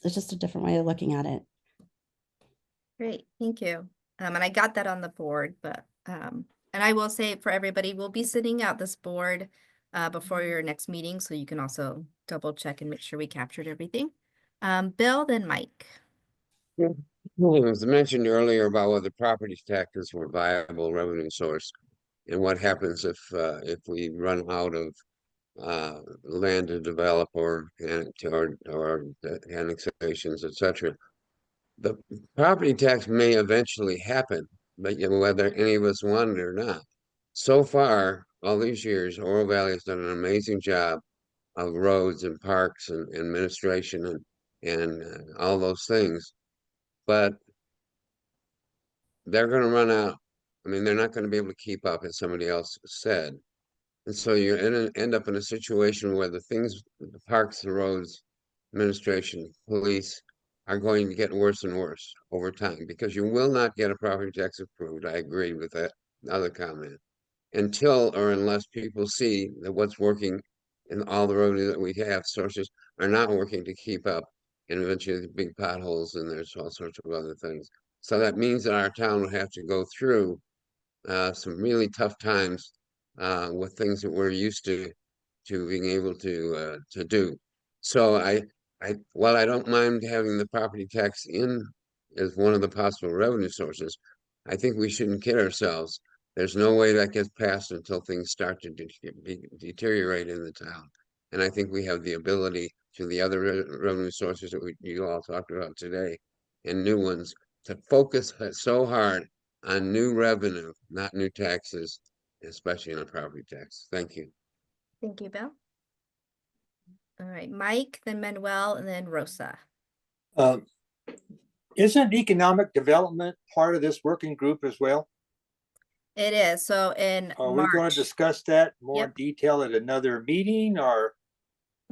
It's just a different way of looking at it. Great, thank you. And I got that on the board, but and I will say for everybody, we'll be sending out this board before your next meeting, so you can also double check and make sure we captured everything. Bill, then Mike. Yeah. Well, it was mentioned earlier about whether property taxes were a viable revenue source, and what happens if we run out of land to develop or annexations, etc. The property tax may eventually happen, but whether any of us want it or not. So far, all these years, Oro Valley has done an amazing job of roads and parks and administration and all those things. But they're going to run out. I mean, they're not going to be able to keep up, as somebody else said. And so you're end up in a situation where the things, the parks, the roads, administration, police are going to get worse and worse over time because you will not get a property tax approved. I agree with that other comment until or unless people see that what's working in all the revenue that we have sources are not working to keep up. And eventually the big potholes and there's all sorts of other things. So that means that our town will have to go through some really tough times with things that we're used to being able to do. So while I don't mind having the property tax in as one of the possible revenue sources, I think we shouldn't kid ourselves. There's no way that gets passed until things start to deteriorate in the town. And I think we have the ability through the other revenue sources that you all talked about today and new ones to focus so hard on new revenue, not new taxes, especially on property tax. Thank you. Thank you, Bill. All right, Mike, then Manuel, and then Rosa. Isn't economic development part of this working group as well? It is. So in Are we going to discuss that more in detail at another meeting or?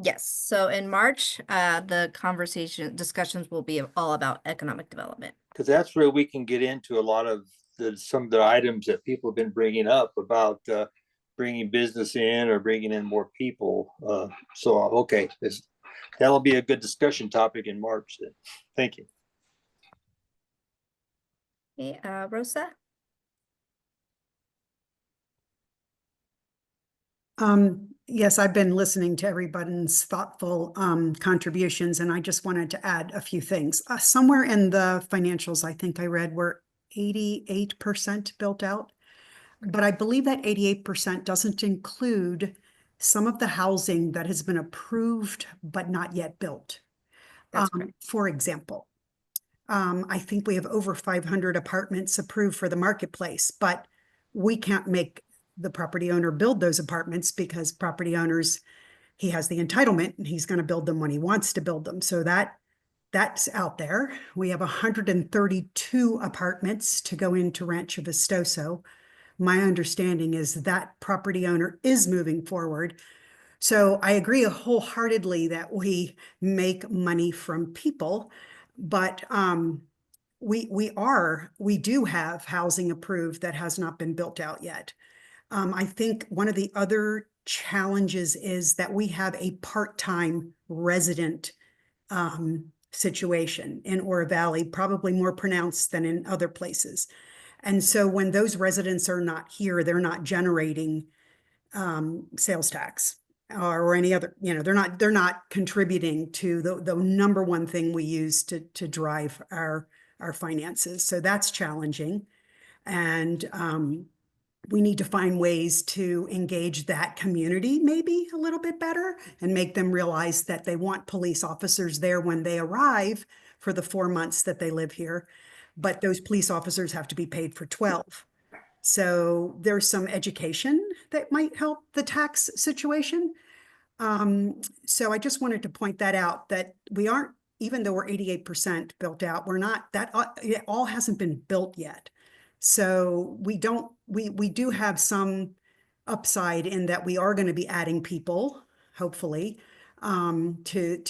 Yes. So in March, the discussions will be all about economic development. Because that's where we can get into a lot of some of the items that people have been bringing up about bringing business in or bringing in more people. Okay, that'll be a good discussion topic in March then. Thank you. Okay, Rosa? Yes, I've been listening to everybody's thoughtful contributions, and I just wanted to add a few things. Somewhere in the financials, I think I read we're 88% built out, but I believe that 88% doesn't include some of the housing that has been approved but not yet built. For example, I think we have over 500 apartments approved for the marketplace, but we can't make the property owner build those apartments because property owners, he has the entitlement and he's going to build them when he wants to build them. So that's out there. We have 132 apartments to go into Rancho Vistoso. My understanding is that property owner is moving forward. So I agree wholeheartedly that we make money from people, but we do have housing approved that has not been built out yet. I think one of the other challenges is that we have a part-time resident situation in Oro Valley, probably more pronounced than in other places. And so when those residents are not here, they're not generating sales tax or any other, they're not contributing to the number one thing we use to drive our finances. So that's challenging. And we need to find ways to engage that community maybe a little bit better and make them realize that they want police officers there when they arrive for the 4 months that they live here. But those police officers have to be paid for 12. So there's some education that might help the tax situation. So I just wanted to point that out, that we aren't, even though we're 88% built out, we're not, it all hasn't been built yet. So we do have some upside in that we are going to be adding people, hopefully, to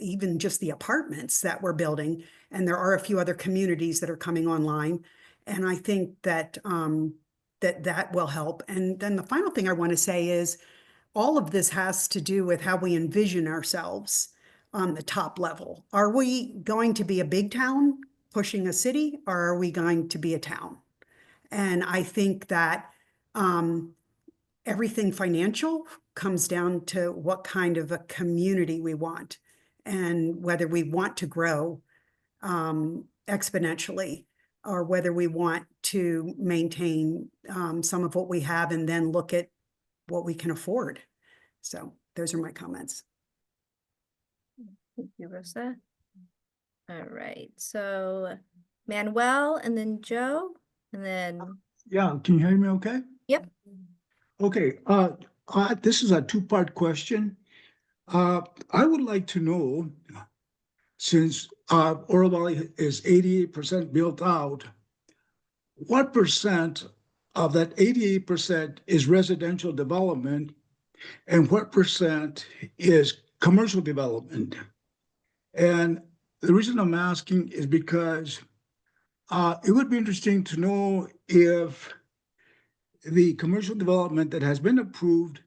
even just the apartments that we're building. And there are a few other communities that are coming online. And I think that that will help. And then the final thing I want to say is all of this has to do with how we envision ourselves on the top level. Are we going to be a big town pushing a city, or are we going to be a town? And I think that everything financial comes down to what kind of a community we want and whether we want to grow exponentially or whether we want to maintain some of what we have and then look at what we can afford. So those are my comments. Thank you, Rosa. All right, so Manuel and then Joe, and then, Yeah, can you hear me okay? yep. Okay, this is a two-part question. I would like to know, since Oro Valley is 88% built out, what percent of that 88% is residential development and what percent is commercial development? And the reason I'm asking is because it would be interesting to know if the commercial development that has been approved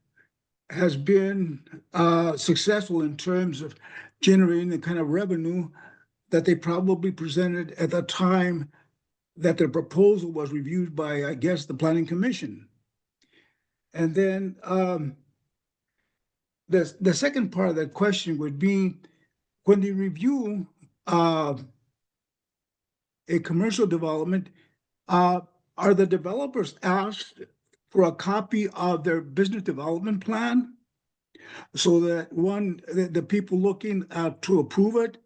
has been successful in terms of generating the kind of revenue that they probably presented at the time that their proposal was reviewed by, I guess, the Planning Commission. And then the second part of that question would be, when they review a commercial development, are the developers asked for a copy of their business development plan so that the people looking to approve it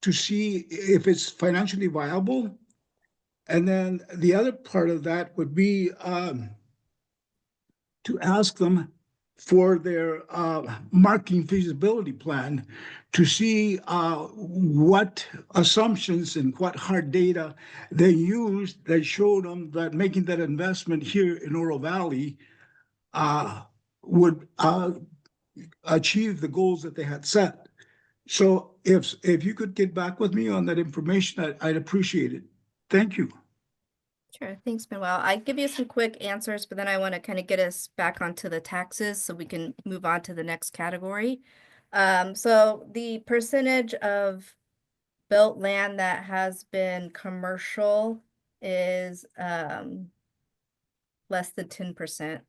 to see if it's financially viable? And then the other part of that would be to ask them for their marketing feasibility plan to see what assumptions and what hard data they used that showed them that making that investment here in Oro Valley would achieve the goals that they had set. So if you could get back with me on that information, I'd appreciate it. Thank you. Sure, thanks, Manuel. I give you some quick answers, but then I want to kind of get us back onto the taxes so we can move on to the next category. So the percentage of built land that has been commercial is less than 10%.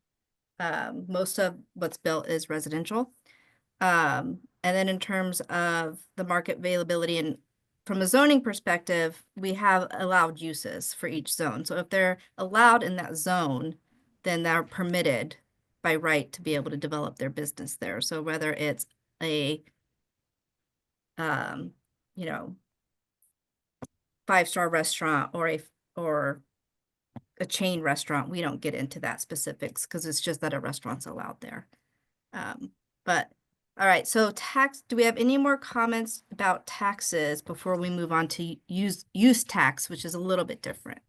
Most of what's built is residential. And then in terms of the market availability and from a zoning perspective, we have allowed uses for each zone. So if they're allowed in that zone, then they're permitted by right to be able to develop their business there. So whether it's a, you know, 5-star restaurant or a chain restaurant, we don't get into that specifics because it's just that a restaurant's allowed there. But all right, so do we have any more comments about taxes before we move on to use tax, which is a little bit different?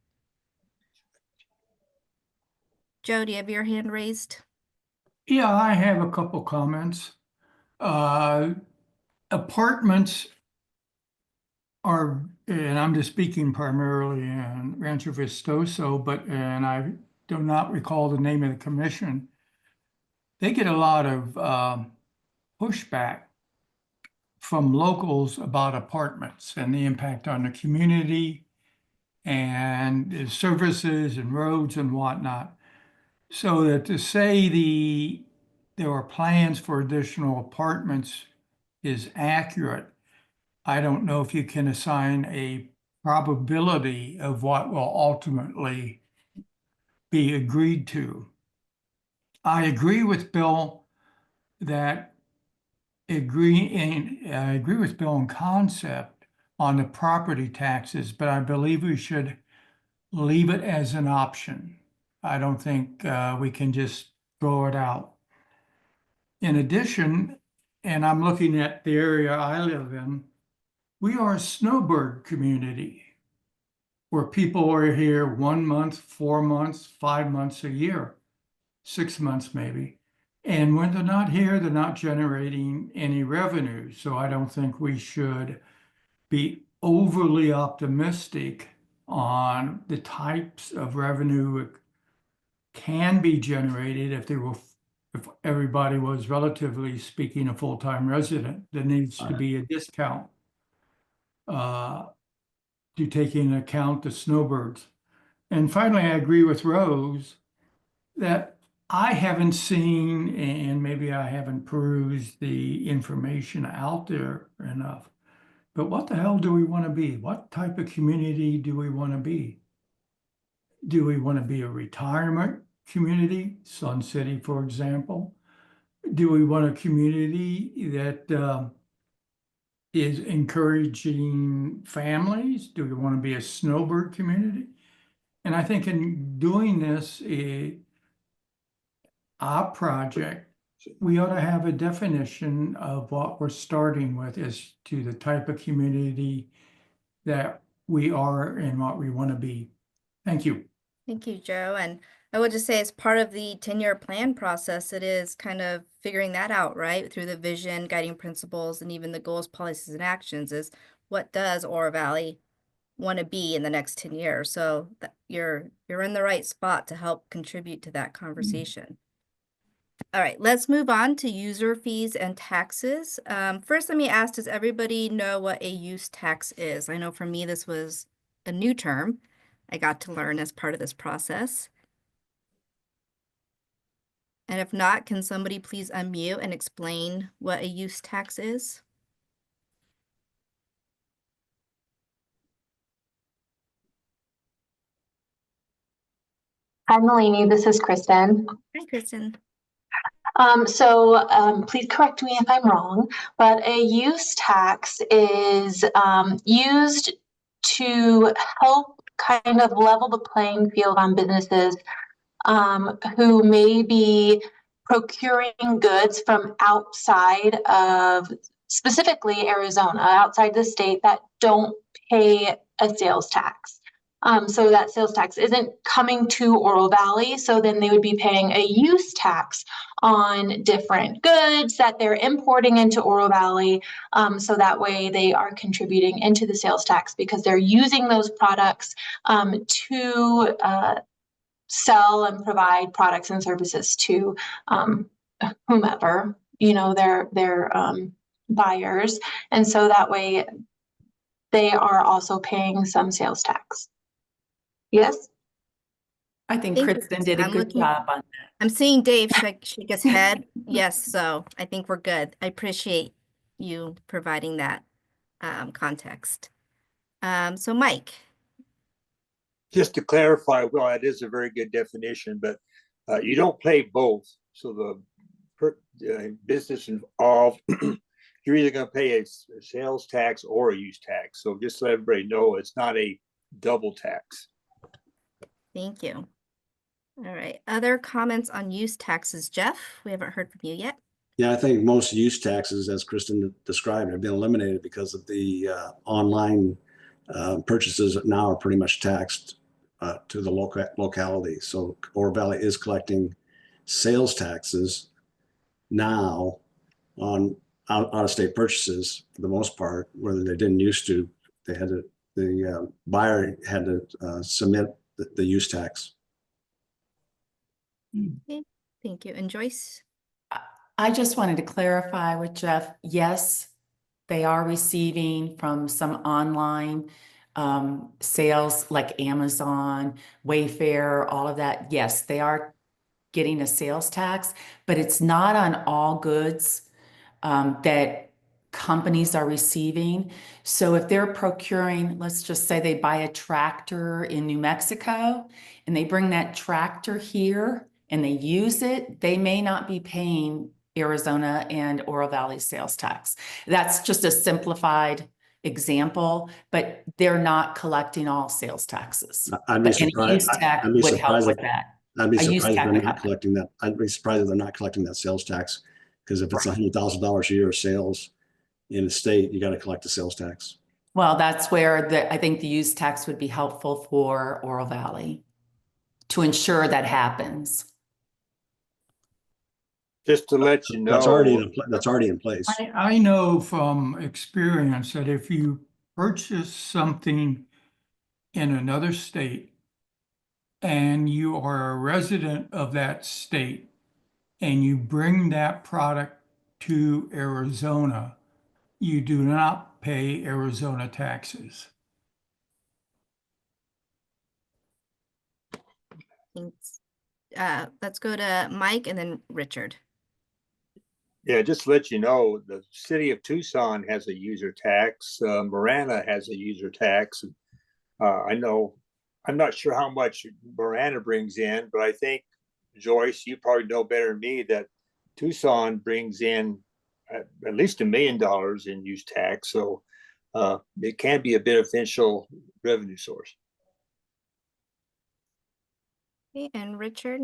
Joe, do you have your hand raised? Yeah, I have a couple comments. Apartments are, and I'm just speaking primarily in Rancho Vistoso, and I do not recall the name of the commission. They get a lot of pushback from locals about apartments and the impact on the community and the services and roads and whatnot. So that to say there are plans for additional apartments is accurate. I don't know if you can assign a probability of what will ultimately be agreed to. I agree with Bill that I agree with Bill in concept on the property taxes, but I believe we should leave it as an option. I don't think we can just throw it out. In addition, and I'm looking at the area I live in, we are a snowbird community where people are here 1 month, 4 months, 5 months a year, 6 months maybe. And when they're not here, they're not generating any revenue. So I don't think we should be overly optimistic on the types of revenue that can be generated if everybody was, relatively speaking, a full-time resident. There needs to be a discount to take into account the snowbirds. And finally, I agree with Rose that I haven't seen, and maybe I haven't perused the information out there enough, but what the hell do we want to be? What type of community do we want to be? Do we want to be a retirement community, Sun City, for example? do we want a community that is encouraging families? Do we want to be a snowbird community? And I think in doing this, our project, we ought to have a definition of what we're starting with as to the type of community that we are and what we want to be. Thank you. Thank you, Joe. And I would just say as part of the 10-year plan process, it is kind of figuring that out, right? Through the vision, guiding principles, and even the goals, policies, and actions is what does Oro Valley want to be in the next 10 years? So you're in the right spot to help contribute to that conversation. All right, let's move on to user fees and taxes. First, let me ask, does everybody know what a use tax is? I know for me, this was a new term I got to learn as part of this process. And if not, can somebody please unmute and explain what a use tax is? Hi, Malini. This is Kristen. Hi, Kristen. Please correct me if I'm wrong, but a use tax is used to help kind of level the playing field on businesses who may be procuring goods from outside of specifically Arizona, outside the state, that don't pay a sales tax. So that sales tax isn't coming to Oro Valley, so then they would be paying a use tax on different goods that they're importing into Oro Valley. So that way they are contributing into the sales tax because they're using those products to sell and provide products and services to whomever, their buyers. And so that way they are also paying some sales tax. Yes? I think Thank you, Kristen did a I'm good looking- job on that. I'm seeing Dave shake his head. Yes, so I think we're good. I appreciate you providing that context. So Mike. Just to clarify, well, that is a very good definition, but you don't pay both. So the business involved, you're either going to pay a sales tax or a use tax. So just so everybody know, it's not a double tax. Thank you. All right, other comments on use taxes? Jeff, we haven't heard from you yet. Yeah, I think most use taxes, as Kristen described, have been eliminated because of the online purchases now are pretty much taxed to the locality. So Oro Valley is collecting sales taxes now on out-of-state purchases for the most part, where they didn't used to. They had to, the buyer had to submit the use tax. Okay, thank you. And Joyce? I just wanted to clarify with Jeff, yes, they are receiving from some online sales like Amazon, Wayfair, all of that. Yes, they are getting a sales tax, but it's not on all goods that companies are receiving. So if they're procuring, let's just say they buy a tractor in New Mexico and they bring that tractor here and they use it, they may not be paying Arizona and Oro Valley sales tax. That's just a simplified example, but they're not collecting all sales taxes. I'd be But any surprised. use tax I'd be would help surprised with if- that. I'd be A use surprised if tax they're would not help. collecting that. I'd be surprised if they're not collecting that sales tax, because if it's $100,000 a year of sales in the state, you got to collect the sales tax. Well, that's where I think the use tax would be helpful for Oro Valley to ensure that happens. Just to let you know. That's already in place. I know from experience that if you purchase something in another state and you are a resident of that state and you bring that product to Arizona, you do not pay Arizona taxes. Thanks. Let's go to Mike and then Richard. Yeah, just to let you know, the city of Tucson has a user tax. Marana has a user tax. I know, I'm not sure how much Marana brings in, but I think, Joyce, you probably know better than me that Tucson brings in at least $1 million in use tax. So it can be a beneficial revenue source. Okay, and Richard?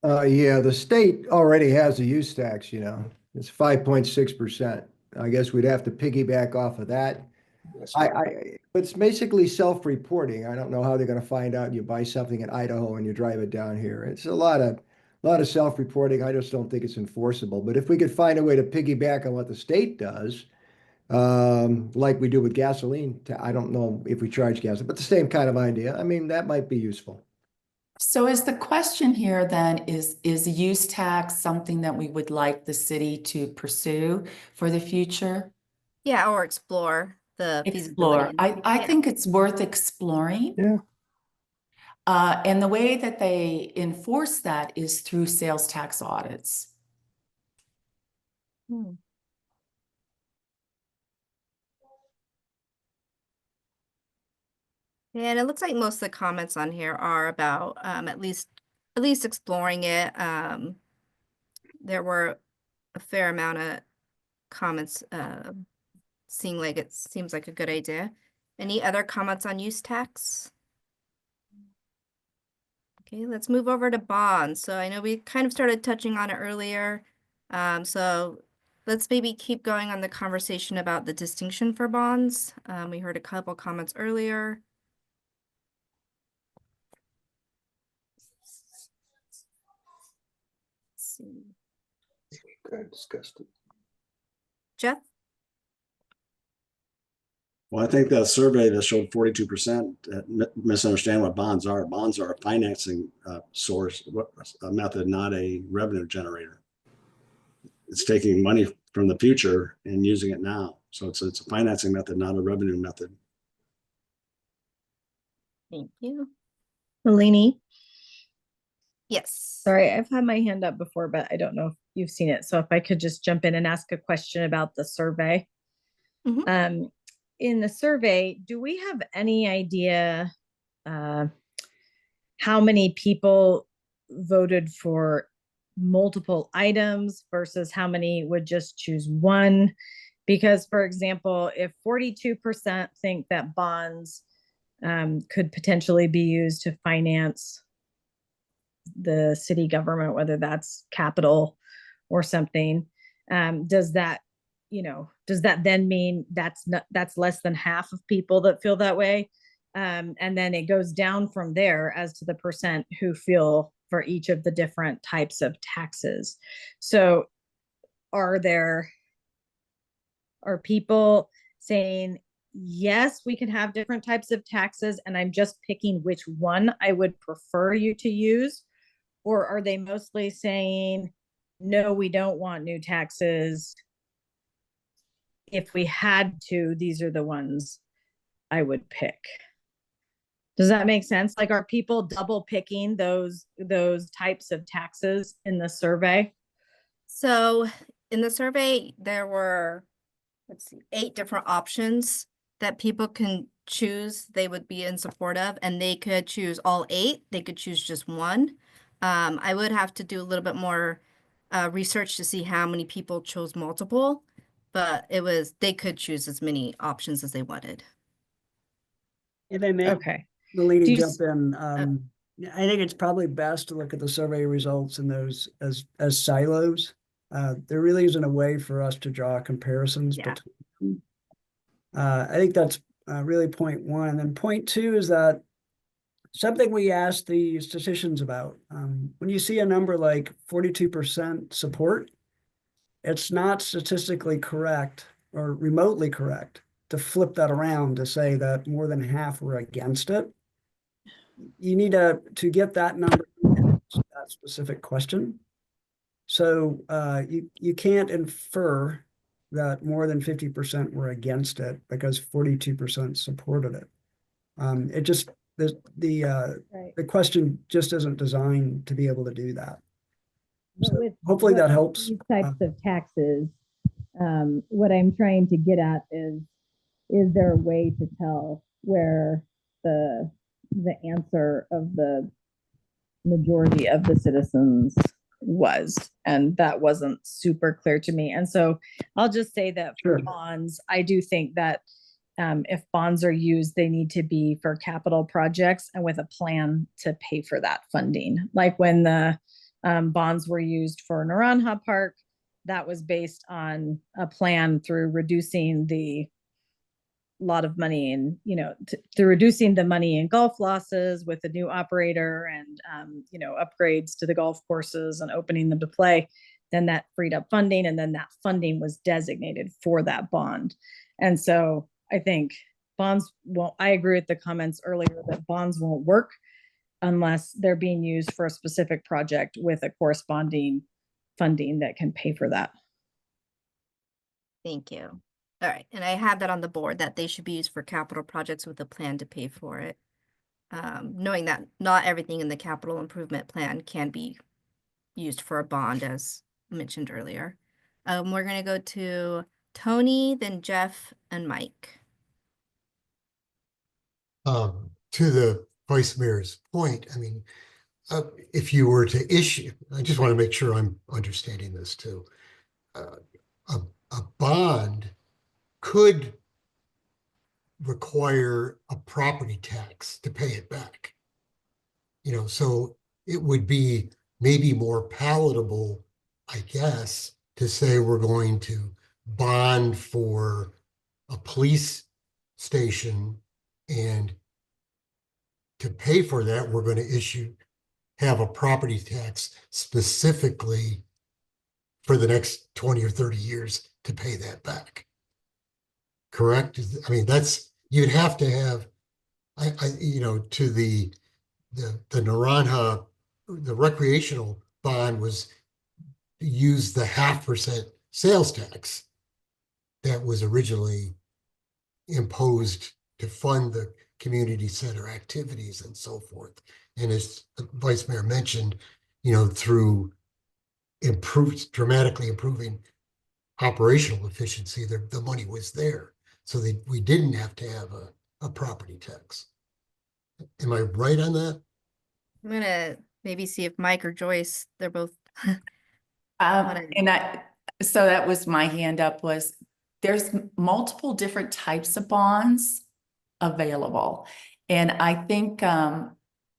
Yeah, the state already has a use tax, you know, it's 5.6%. I guess we'd have to piggyback off of that. But it's basically self-reporting. I don't know how they're gonna find out you buy something in Idaho and you drive it down here. It's a lot of self-reporting. I just don't think it's enforceable. But if we could find a way to piggyback on what the state does, like we do with gasoline, I don't know if we charge gas, but the same kind of idea. I mean, that might be useful. So is the question here then, is a use tax something that we would like the city to pursue for the future? Yeah, or explore the Explore. feasibility. I think it's worth exploring. Yeah. And the way that they enforce that is through sales tax audits. And it looks like most of the comments on here are about at least exploring it. There were a fair amount of comments seeing like it seems like a good idea. Any other comments on use tax? Okay, let's move over to bonds. So I know we kind of started touching on it earlier. So let's maybe keep going on the conversation about the distinction for bonds. We heard a couple comments earlier. Let's see. Kind of discussed it. Jeff? Well, I think that survey that showed 42% misunderstand what bonds are. Bonds are a financing source, a method, not a revenue generator. It's taking money from the future and using it now. So it's a financing method, not a revenue method. Thank you. Malini? Yes. Sorry, I've had my hand up before, but I don't know if you've seen it. So if I could just jump in and ask a question about the survey. In the survey, do we have any idea how many people voted for multiple items versus how many would just choose one? Because, for example, if 42% think that bonds could potentially be used to finance the city government, whether that's capital or something, does that then mean that's less than half of people that feel that way? And then it goes down from there as to the percent who feel for each of the different types of taxes. So are people saying, yes, we can have different types of taxes, and I'm just picking which one I would prefer you to use? Or are they mostly saying, no, we don't want new taxes. If we had to, these are the ones I would pick. Does that make sense? Like, are people double picking those types of taxes in the survey? So in the survey, there were, 8 different options that people can choose they would be in support of, and they could choose all 8. They could choose just one. I would have to do a little bit more research to see how many people chose multiple, but they could choose as many options as they wanted. If I may, okay, Malini, jump in. I think it's probably best to look at the survey results in those as silos. There really isn't a way for us to draw comparisons between them. I think that's really point one. And then point two is that something we asked the statisticians about. When you see a number like 42% support, it's not statistically correct or remotely correct to flip that around to say that more than half were against it. You need to get that number in that specific question. So you can't infer that more than 50% were against it because 42% supported it. It just the question just isn't designed to be able to do that. So hopefully that helps. These types of taxes, what I'm trying to get at is there a way to tell where the answer of the majority of the citizens was. And that wasn't super clear to me. And so I'll just say that for Sure. bonds, I do think that if bonds are used, they need to be for capital projects and with a plan to pay for that funding. Like when the bonds were used for Naranja Park, that was based on a plan through reducing the lot of money and, through reducing the money in golf losses with a new operator and, upgrades to the golf courses and opening them to play. Then that freed up funding, and then that funding was designated for that bond. And so I think bonds won't, I agree with the comments earlier that bonds won't work unless they're being used for a specific project with a corresponding funding that can pay for that. Thank you. All right, and I have that on the board that they should be used for capital projects with a plan to pay for it. Knowing that not everything in the capital improvement plan can be used for a bond, as mentioned earlier. We're gonna go to Tony, then Jeff, and Mike. To the vice mayor's point, I mean, if you were to issue, I just want to make sure I'm understanding this too. A bond could require a property tax to pay it back. So it would be maybe more palatable, I guess, to say we're going to bond for a police station, and to pay for that, we're going to have a property tax specifically for the next 20 or 30 years to pay that back. Correct? I mean, you'd have to have, to the Naranja, the recreational bond was used the 0.5% sales tax that was originally imposed to fund the community center activities and so forth. And as the Vice Mayor mentioned, through dramatically improving operational efficiency, the money was there. So we didn't have to have a property tax. Am I right on that? I'm gonna maybe see if Mike or Joyce, they're both. So that was my hand up, was there's multiple different types of bonds available. And I think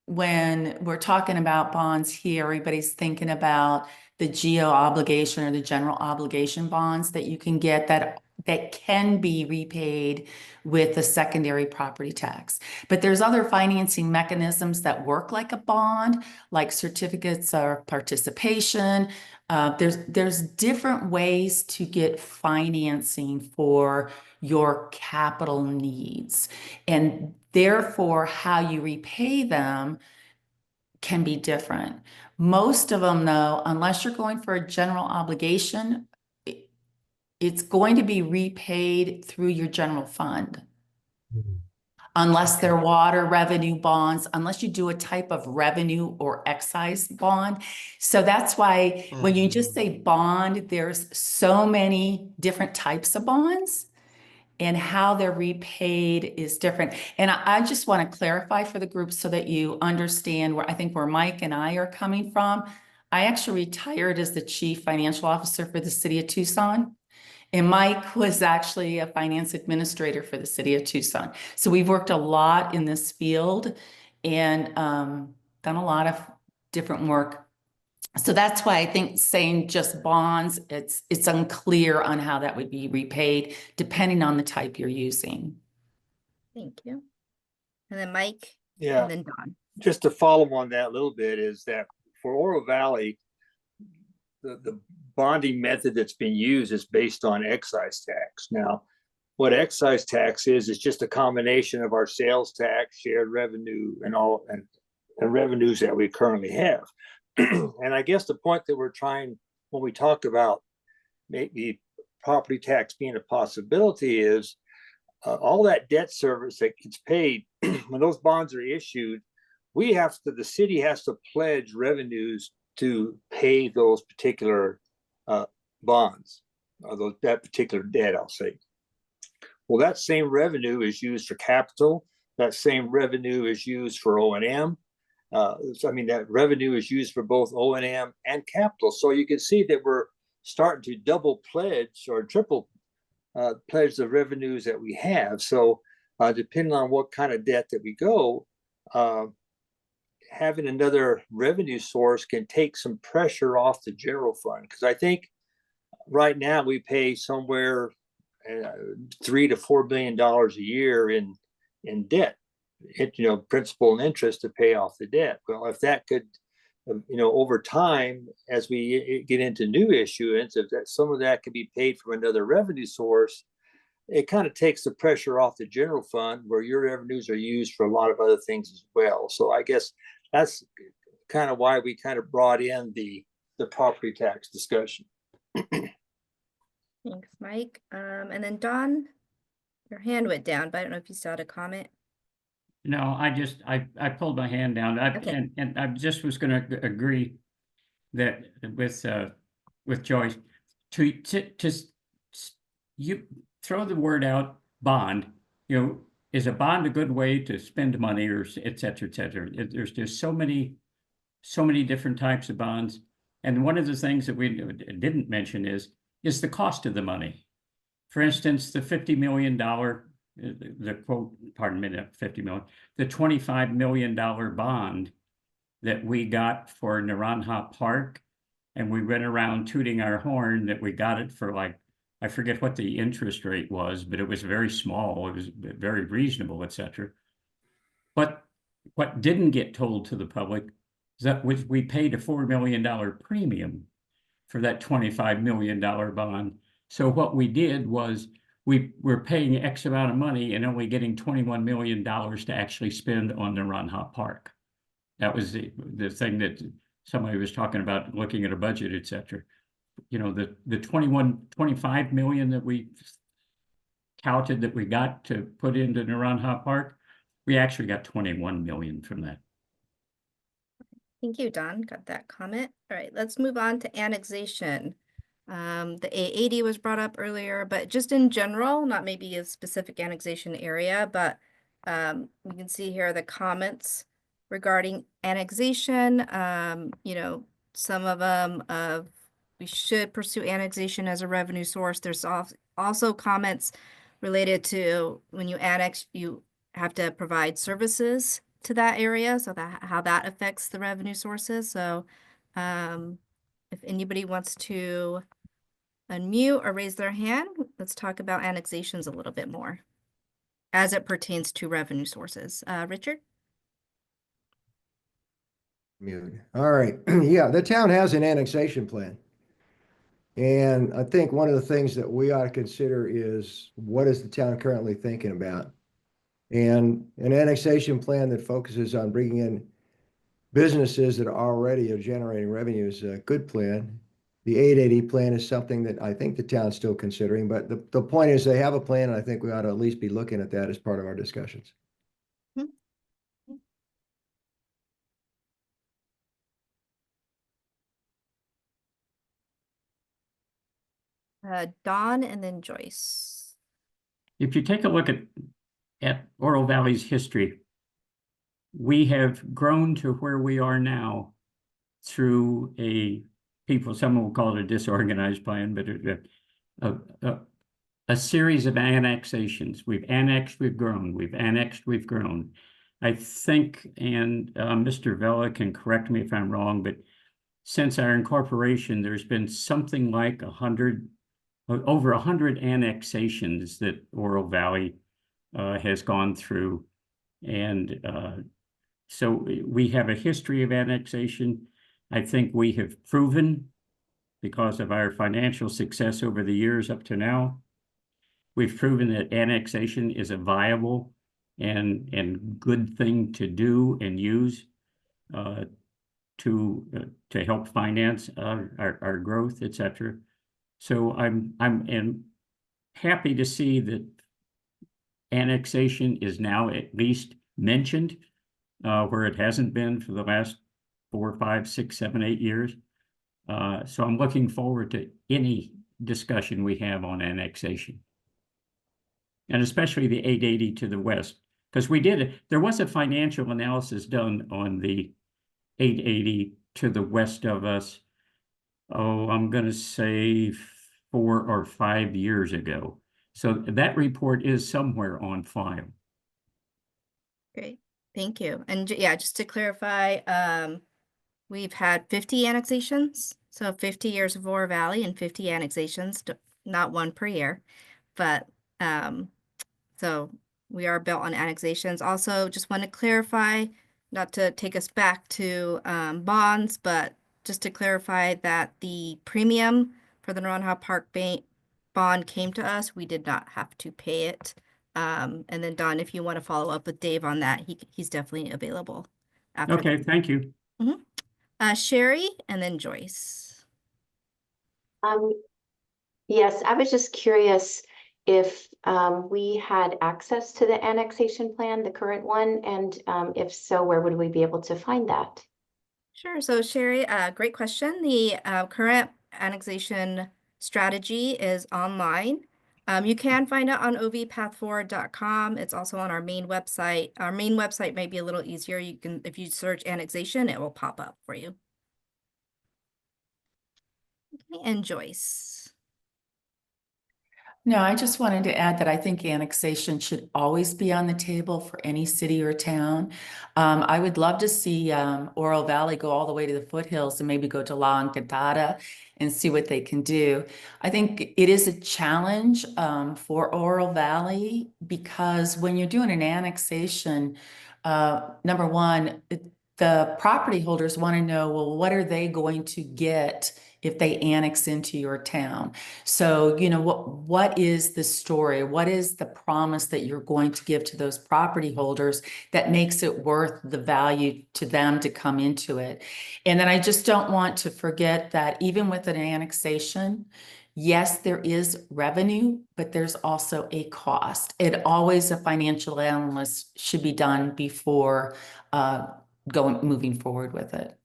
when we're talking about bonds here, everybody's thinking about the GO obligation or the general obligation bonds that you can get that can be repaid with a secondary property tax. But there's other financing mechanisms that work like a bond, like certificates of participation. There's different ways to get financing for your capital needs. And therefore, how you repay them can be different. Most of them, though, unless you're going for a general obligation, it's going to be repaid through your general fund. Unless they're water revenue bonds, unless you do a type of revenue or excise bond. So that's why when you just say bond, there's so many different types of bonds, and how they're repaid is different. And I just want to clarify for the group so that you understand where Mike and I are coming from. I actually retired as the chief financial officer for the city of Tucson. And Mike was actually a finance administrator for the city of Tucson. So we've worked a lot in this field and done a lot of different work. So that's why I think saying just bonds, it's unclear on how that would be repaid, depending on the type you're using. Thank you. And then Mike, Yeah. and then Don. Just to follow on that a little bit is that for Oro Valley, the bonding method that's been used is based on excise tax. Now, what excise tax is just a combination of our sales tax, shared revenue, and revenues that we currently have. And I guess the point that we're trying, when we talk about maybe property tax being a possibility, is all that debt service that gets paid when those bonds are issued, the city has to pledge revenues to pay those particular bonds, or that particular debt, I'll say. Well, that same revenue is used for capital. That same revenue is used for O&M. So I mean, that revenue is used for both O&M and capital. So you can see that we're starting to double pledge or triple pledge the revenues that we have. So depending on what kind of debt that we go, having another revenue source can take some pressure off the general fund. Because I think right now we pay somewhere $3 to $4 billion a year in debt, principal and interest to pay off the debt. Well, if that could, over time, as we get into new issuance, if that some of that could be paid from another revenue source, it kind of takes the pressure off the general fund where your revenues are used for a lot of other things as well. So I guess that's kind of why we kind of brought in the property tax discussion. Thanks, Mike. And then Don, your hand went down, but I don't know if you still had a comment. No, I pulled my hand down. Okay. And I just was going to agree that with Joyce to you throw the word out bond. Is a bond a good way to spend money, or et cetera, et cetera? There's just so many different types of bonds. And one of the things that we didn't mention is the cost of the money. For instance, the $50 million, the quote, pardon me, not 50 million, the $25 million bond that we got for Naranja Park, and we went around tooting our horn that we got it for, like, I forget what the interest rate was, but it was very small. It was very reasonable, et cetera. But what didn't get told to the public is that we paid a $4 million premium for that $25 million bond. So what we did was we were paying X amount of money and only getting $21 million to actually spend on Naranja Park. That was the thing that somebody was talking about, looking at a budget, et cetera. The 25 million that we counted that we got to put into Naranja Park, we actually got 21 million from that. Thank you, Don. Got that comment. All right, let's move on to annexation. The A80 was brought up earlier, but just in general, not maybe a specific annexation area, but we can see here the comments regarding annexation. Some of them we should pursue annexation as a revenue source. There's also comments related to when you annex, you have to provide services to that area, so that how that affects the revenue sources. So if anybody wants to unmute or raise their hand, let's talk about annexations a little bit more as it pertains to revenue sources. Richard? Mute. All right. Yeah, the town has an annexation plan. And I think one of the things that we ought to consider is, what is the town currently thinking about? And an annexation plan that focuses on bringing in businesses that already are generating revenue is a good plan. The 880 plan is something that I think the town's still considering, but the point is they have a plan, and I think we ought to at least be looking at that as part of our discussions. Don and then Joyce. If you take a look at Oro Valley's history, we have grown to where we are now through someone will call it a disorganized plan, but a series of annexations. We've annexed, we've grown, we've annexed, we've grown. I think, and Mr. Vela can correct me if I'm wrong, but since our incorporation, there's been something like over 100 annexations that Oro Valley has gone through. And so we have a history of annexation. I think we have proven, because of our financial success over the years up to now, we've proven that annexation is a viable and good thing to do and use to help finance our growth, et cetera. So I'm happy to see that annexation is now at least mentioned, where it hasn't been for the last 4, 5, 6, 7, 8 years. So I'm looking forward to any discussion we have on annexation, and especially the 880 to the west, because there was a financial analysis done on the 880 to the west of us. Oh, I'm going to say 4 or 5 years ago. So that report is somewhere on file. Great, thank you. And yeah, just to clarify, we've had 50 annexations, so 50 years of Oro Valley and 50 annexations, not one per year, but so we are built on annexations. Also, just want to clarify, not to take us back to bonds, but just to clarify that the premium for the Naraha Park bond came to us. We did not have to pay it. And then Don, if you want to follow up with Dave on that, he's definitely available after. Okay, thank you. Sherry and then Joyce. Yes, I was just curious if we had access to the annexation plan, the current one, and if so, where would we be able to find that? Sure. So Sherry, great question. The current annexation strategy is online. You can find it on ovpathforward.com. It's also on our main website. Our main website may be a little easier. You can, if you search annexation, it will pop up for you. Okay, and Joyce. No, I just wanted to add that I think annexation should always be on the table for any city or town. I would love to see Oro Valley go all the way to the foothills and maybe go to La Encantada and see what they can do. I think it is a challenge for Oro Valley because when you're doing an annexation, number one, the property holders want to know, well, what are they going to get if they annex into your town? So, you know, what is the story? What is the promise that you're going to give to those property holders that makes it worth the value to them to come into it? And then I just don't want to forget that even with an annexation, yes, there is revenue, but there's also a cost. It always, a financial analyst should be done before moving forward with it.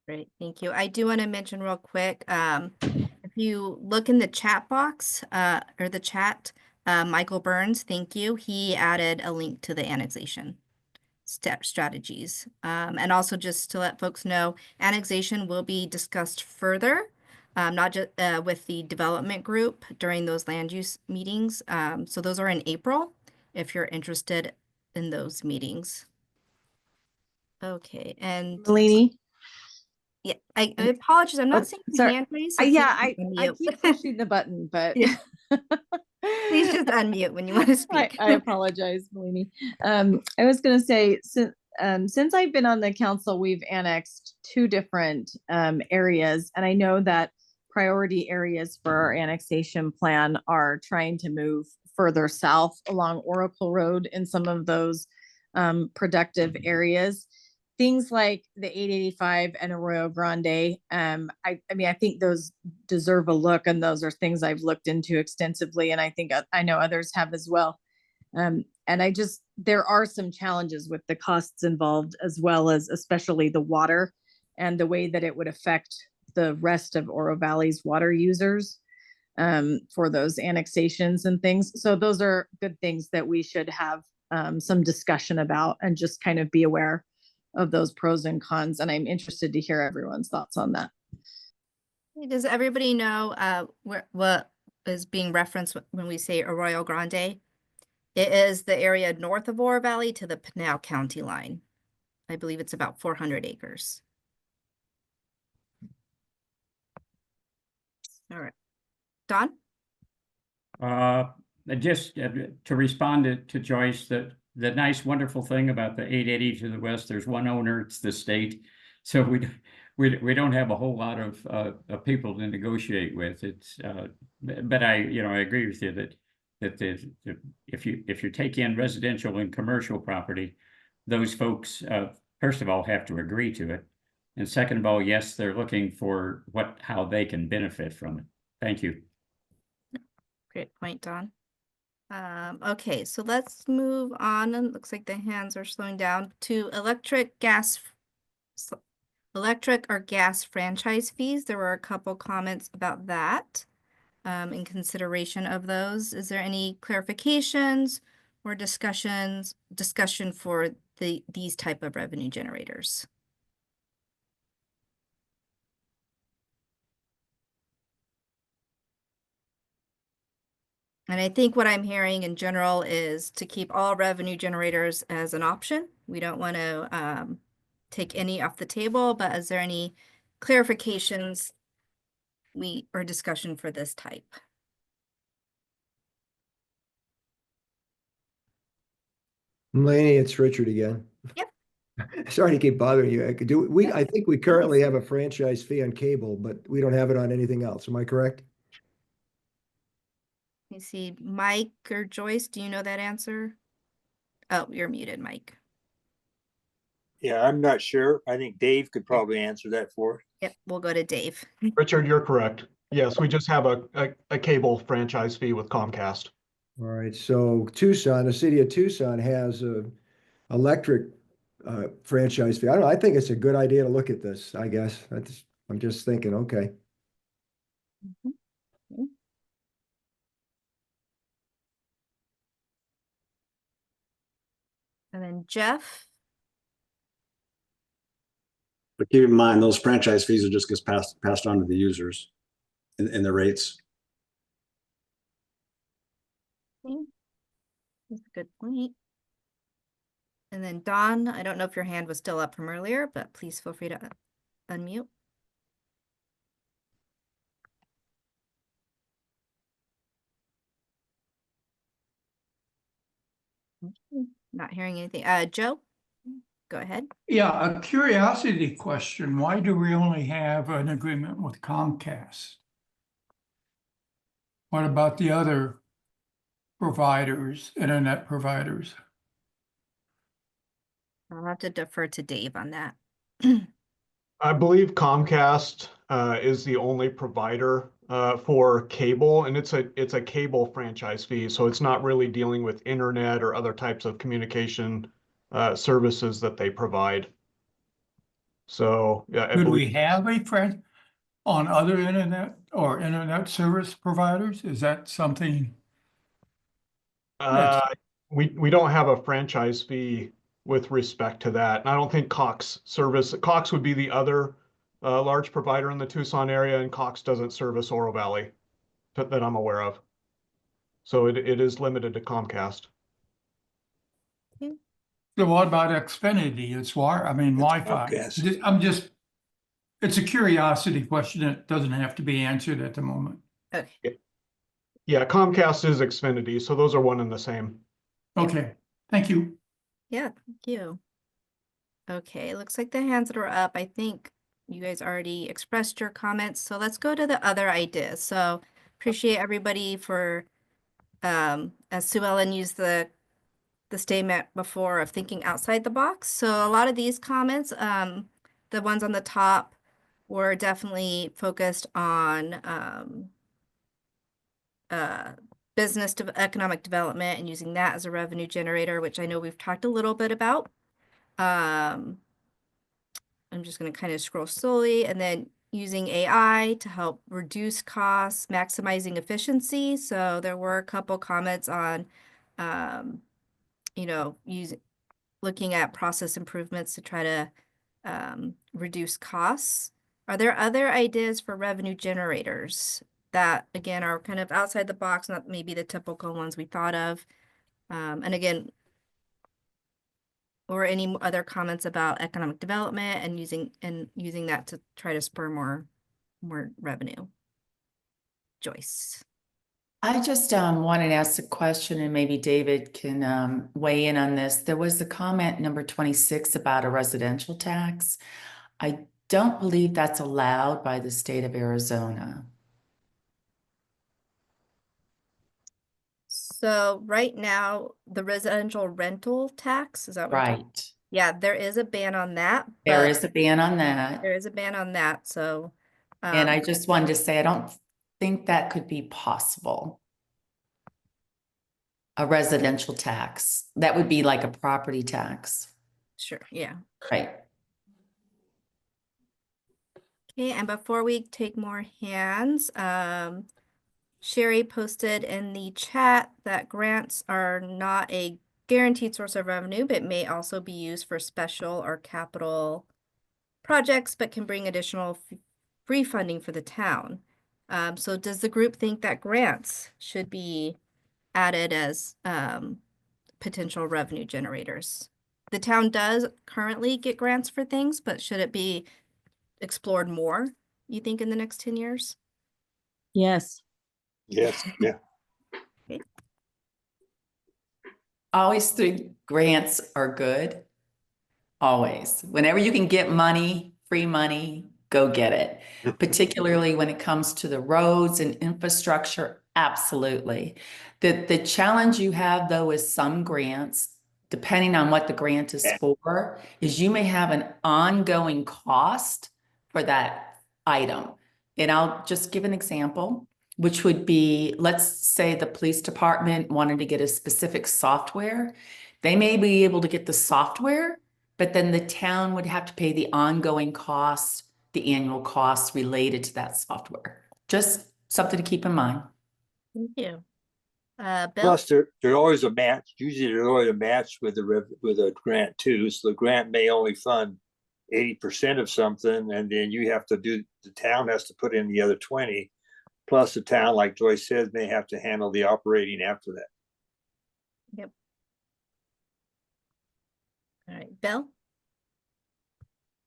Great, thank you. I do want to mention real quick, if you look in the chat box or the chat, Michael Burns, thank you. He added a link to the annexation strategies. And also just to let folks know, annexation will be discussed further, not just with the development group during those land use meetings. So those are in April, if you're interested in those meetings. Okay, and Melanie? Yeah, I apologize. I'm not seeing your hand raised. So Yeah, please I unmute. keep pushing the button, but Yeah. Please just unmute when you want to speak. I apologize, Melanie. I was going to say, since I've been on the council, we've annexed 2 different areas, and I know that priority areas for our annexation plan are trying to move further south along Oracle Road in some of those productive areas. Things like the 885 and Arroyo Grande, I mean, I think those deserve a look, and those are things I've looked into extensively, and I think I know others have as well. And there are some challenges with the costs involved, as well as especially the water and the way that it would affect the rest of Oro Valley's water users for those annexations and things. So those are good things that we should have some discussion about and just kind of be aware of those pros and cons. And I'm interested to hear everyone's thoughts on that. Does everybody know what is being referenced when we say Arroyo Grande? It is the area north of Oro Valley to the Pinal County line. I believe it's about 400 acres. All right. Don? Just to respond to Joyce, the nice, wonderful thing about the 880 to the west, there's one owner, it's the state. So we don't have a whole lot of people to negotiate with. It's but I agree with you that if you take in residential and commercial property, those folks first of all have to agree to it, and second of all, yes, they're looking for how they can benefit from it. Thank you. Great point, Don. Okay, so let's move on. And looks like the hands are slowing down to electric or gas franchise fees. There were a couple comments about that in consideration of those. Is there any clarifications or discussion for these type of revenue generators? And I think what I'm hearing in general is to keep all revenue generators as an option. We don't want to take any off the table, but is there any clarifications or discussion for this type? Mulaney, it's Richard again. Yep. Sorry to keep bothering you. I think we currently have a franchise fee on cable, but we don't have it on anything else. Am I correct? You see, Mike or Joyce, do you know that answer? Oh, you're muted, Mike. Yeah, I'm not sure. I think Dave could probably answer that for us. Yep, we'll go to Dave. Richard, you're correct. Yes, we just have a cable franchise fee with Comcast. All right, so Tucson, the city of Tucson has a electric franchise fee. I don't know, I think it's a good idea to look at this, I guess. I'm just thinking, okay. And then Jeff. But keep in mind, those franchise fees are just gets passed on to the users in the rates. That's a good point. And then Don, I don't know if your hand was still up from earlier, but please feel free to unmute. Not hearing anything. Joe, go ahead. Yeah, a curiosity question. Why do we only have an agreement with Comcast? What about the other providers, internet providers? I'll have to defer to Dave on that. I believe Comcast is the only provider for cable, and it's a cable franchise fee, so it's not really dealing with internet or other types of communication services that they provide. So yeah, I Could believe we have a friend on other internet or internet service providers? Is that something? we don't have a franchise fee with respect to that. And I don't think Cox would be the other large provider in the Tucson area, and Cox doesn't service Oro Valley that I'm aware of. So it is limited to Comcast. So what about Xfinity? It's Wi-Fi. Comcast. It's a curiosity question. It doesn't have to be answered at the moment. Okay. Yeah, Comcast is Xfinity, so those are one and the same. Okay, thank you. Yeah, thank you. Okay, looks like the hands that are up, I think you guys already expressed your comments. So let's go to the other ideas. So appreciate everybody for, as Sue Ellen used the statement before of thinking outside the box. So a lot of these comments, the ones on the top were definitely focused on economic development and using that as a revenue generator, which I know we've talked a little bit about. I'm just going to kind of scroll slowly, and then using AI to help reduce costs, maximizing efficiency. So there were a couple comments on, looking at process improvements to try to reduce costs. Are there other ideas for revenue generators that, again, are kind of outside the box, not maybe the typical ones we thought of? And again, or any other comments about economic development and using that to try to spur more revenue? Joyce. I just wanted to ask a question, and maybe David can weigh in on this. There was a comment number 26 about a residential tax. I don't believe that's allowed by the state of Arizona. So right now, the residential rental tax, is that what you're talking? Right. Yeah, there is a ban on that. There but is a ban on that. There is a ban on that, so. And I just wanted to say, I don't think that could be possible. A residential tax. That would be like a property tax. Sure, yeah. Right. Okay, and before we take more hands, Sherry posted in the chat that grants are not a guaranteed source of revenue, but may also be used for special or capital projects, but can bring additional free funding for the town. So does the group think that grants should be added as potential revenue generators. The town does currently get grants for things, but should it be explored more, you think, in the next 10 years? Yes. Yes, yeah. Always think grants are good. Always. Whenever you can get money, free money, go get it. Particularly when it comes to the roads and infrastructure, absolutely. The challenge you have though is some grants, depending on what the grant is for, is you may have an ongoing cost for that item. And I'll just give an example, which would be, let's say the police department wanted to get a specific software. They may be able to get the software, but then the town would have to pay the ongoing costs, the annual costs related to that software. Just something to keep in mind. Thank you. Bill? Plus, there's always a match. Usually there's always a match with a grant too. So the grant may only fund 80% of something, and then the town has to put in the other 20. Plus the town, like Joyce says, may have to handle the operating after that. Yep. All right, Bill?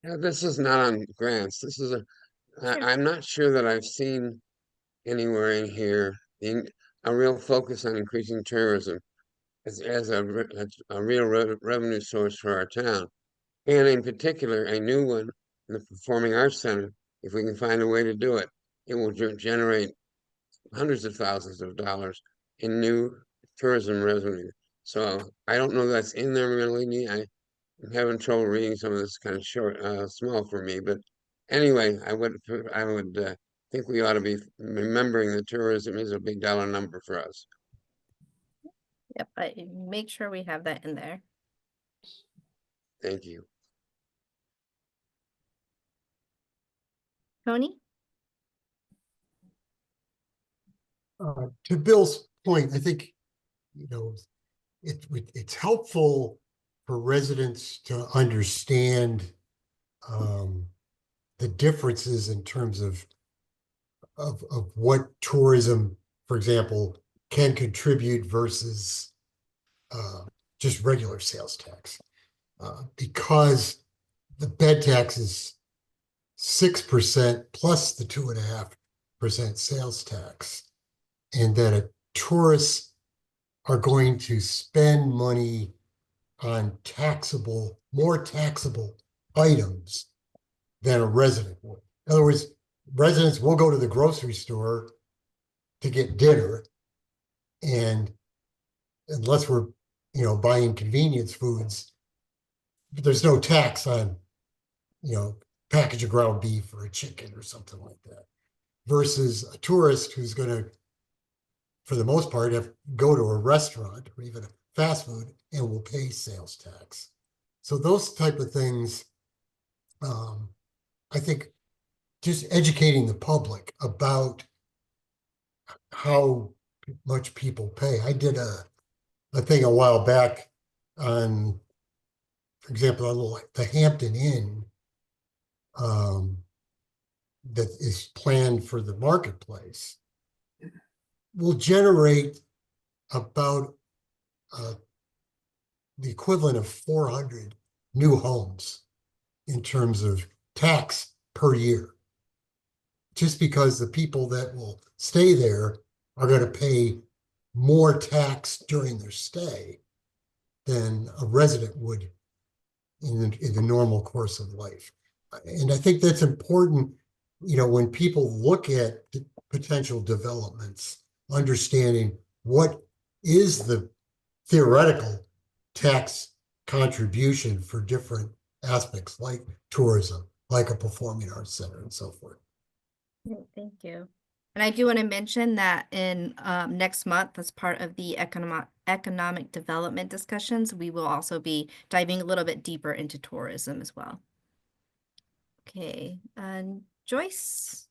Yeah, this is not on grants. This is I'm not sure that I've seen anywhere in here a real focus on increasing tourism as a real revenue source for our town. And in particular, a new one in the Performing Arts Center. If we can find a way to do it, it will generate hundreds of thousands of dollars in new tourism revenue. So I don't know that's in there, Melanie. I'm having trouble reading some of this kind of short, small for me. But anyway, I would think we ought to be remembering that tourism is a big dollar number for us. Yep, but make sure we have that in there. Thank you. Tony? To Bill's point, I think, you know, it's helpful for residents to understand the differences in terms of what tourism, for example, can contribute versus just regular sales tax. Because the bed tax is 6% plus the 2.5% sales tax, and that tourists are going to spend money on more taxable items than a resident would. In other words, residents will go to the grocery store to get dinner, and unless we're, buying convenience foods, there's no tax on, package of ground beef or a chicken or something like that. Versus a tourist who's going to, for the most part, go to a restaurant or even a fast food and will pay sales tax. So those type of things, I think just educating the public about how much people pay. I did a thing a while back on, for example, the Hampton Inn that is planned for the marketplace will generate about the equivalent of 400 new homes in terms of tax per year. Just because the people that will stay there are going to pay more tax during their stay than a resident would in the normal course of life. And I think that's important, when people look at potential developments, understanding what is the theoretical tax contribution for different aspects like tourism, like a performing arts center and so forth. Thank you. And I do want to mention that in next month, as part of the economic development discussions, we will also be diving a little bit deeper into tourism as well. Okay, and Joyce?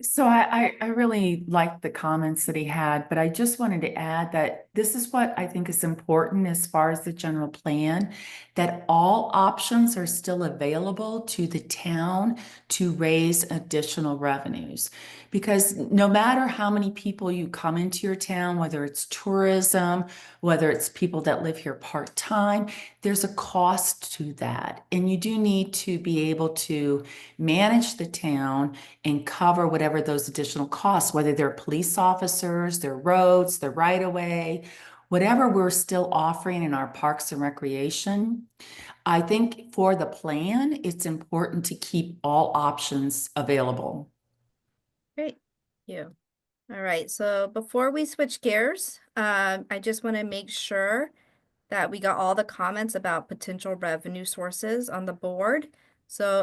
So I really liked the comments that he had, but I just wanted to add that this is what I think is important as far as the general plan, that all options are still available to the town to raise additional revenues. Because no matter how many people you come into your town, whether it's tourism, whether it's people that live here part-time, there's a cost to that. And you do need to be able to manage the town and cover whatever those additional costs, whether they're police officers, their roads, their right-of-way, whatever we're still offering in our parks and recreation. I think for the plan, it's important to keep all options available. Great, thank you. All right, so before we switch gears, I just want to make sure that we got all the comments about potential revenue sources on the board. So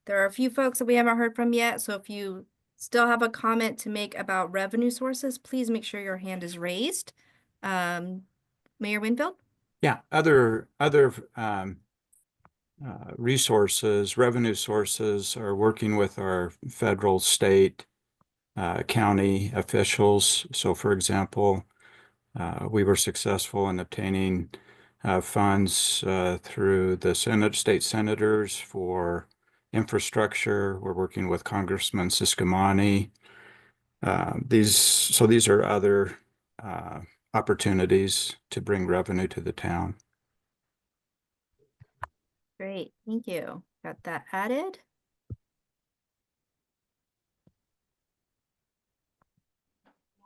there are a few folks that we haven't heard from yet. So if you still have a comment to make about revenue sources, please make sure your hand is raised. Mayor Winfield? Yeah, other resources, revenue sources are working with our federal, state, county officials. So for example, we were successful in obtaining funds through the state senators for infrastructure. We're working with Congressman Ciscomani. These are other opportunities to bring revenue to the town. Great, thank you. Got that added.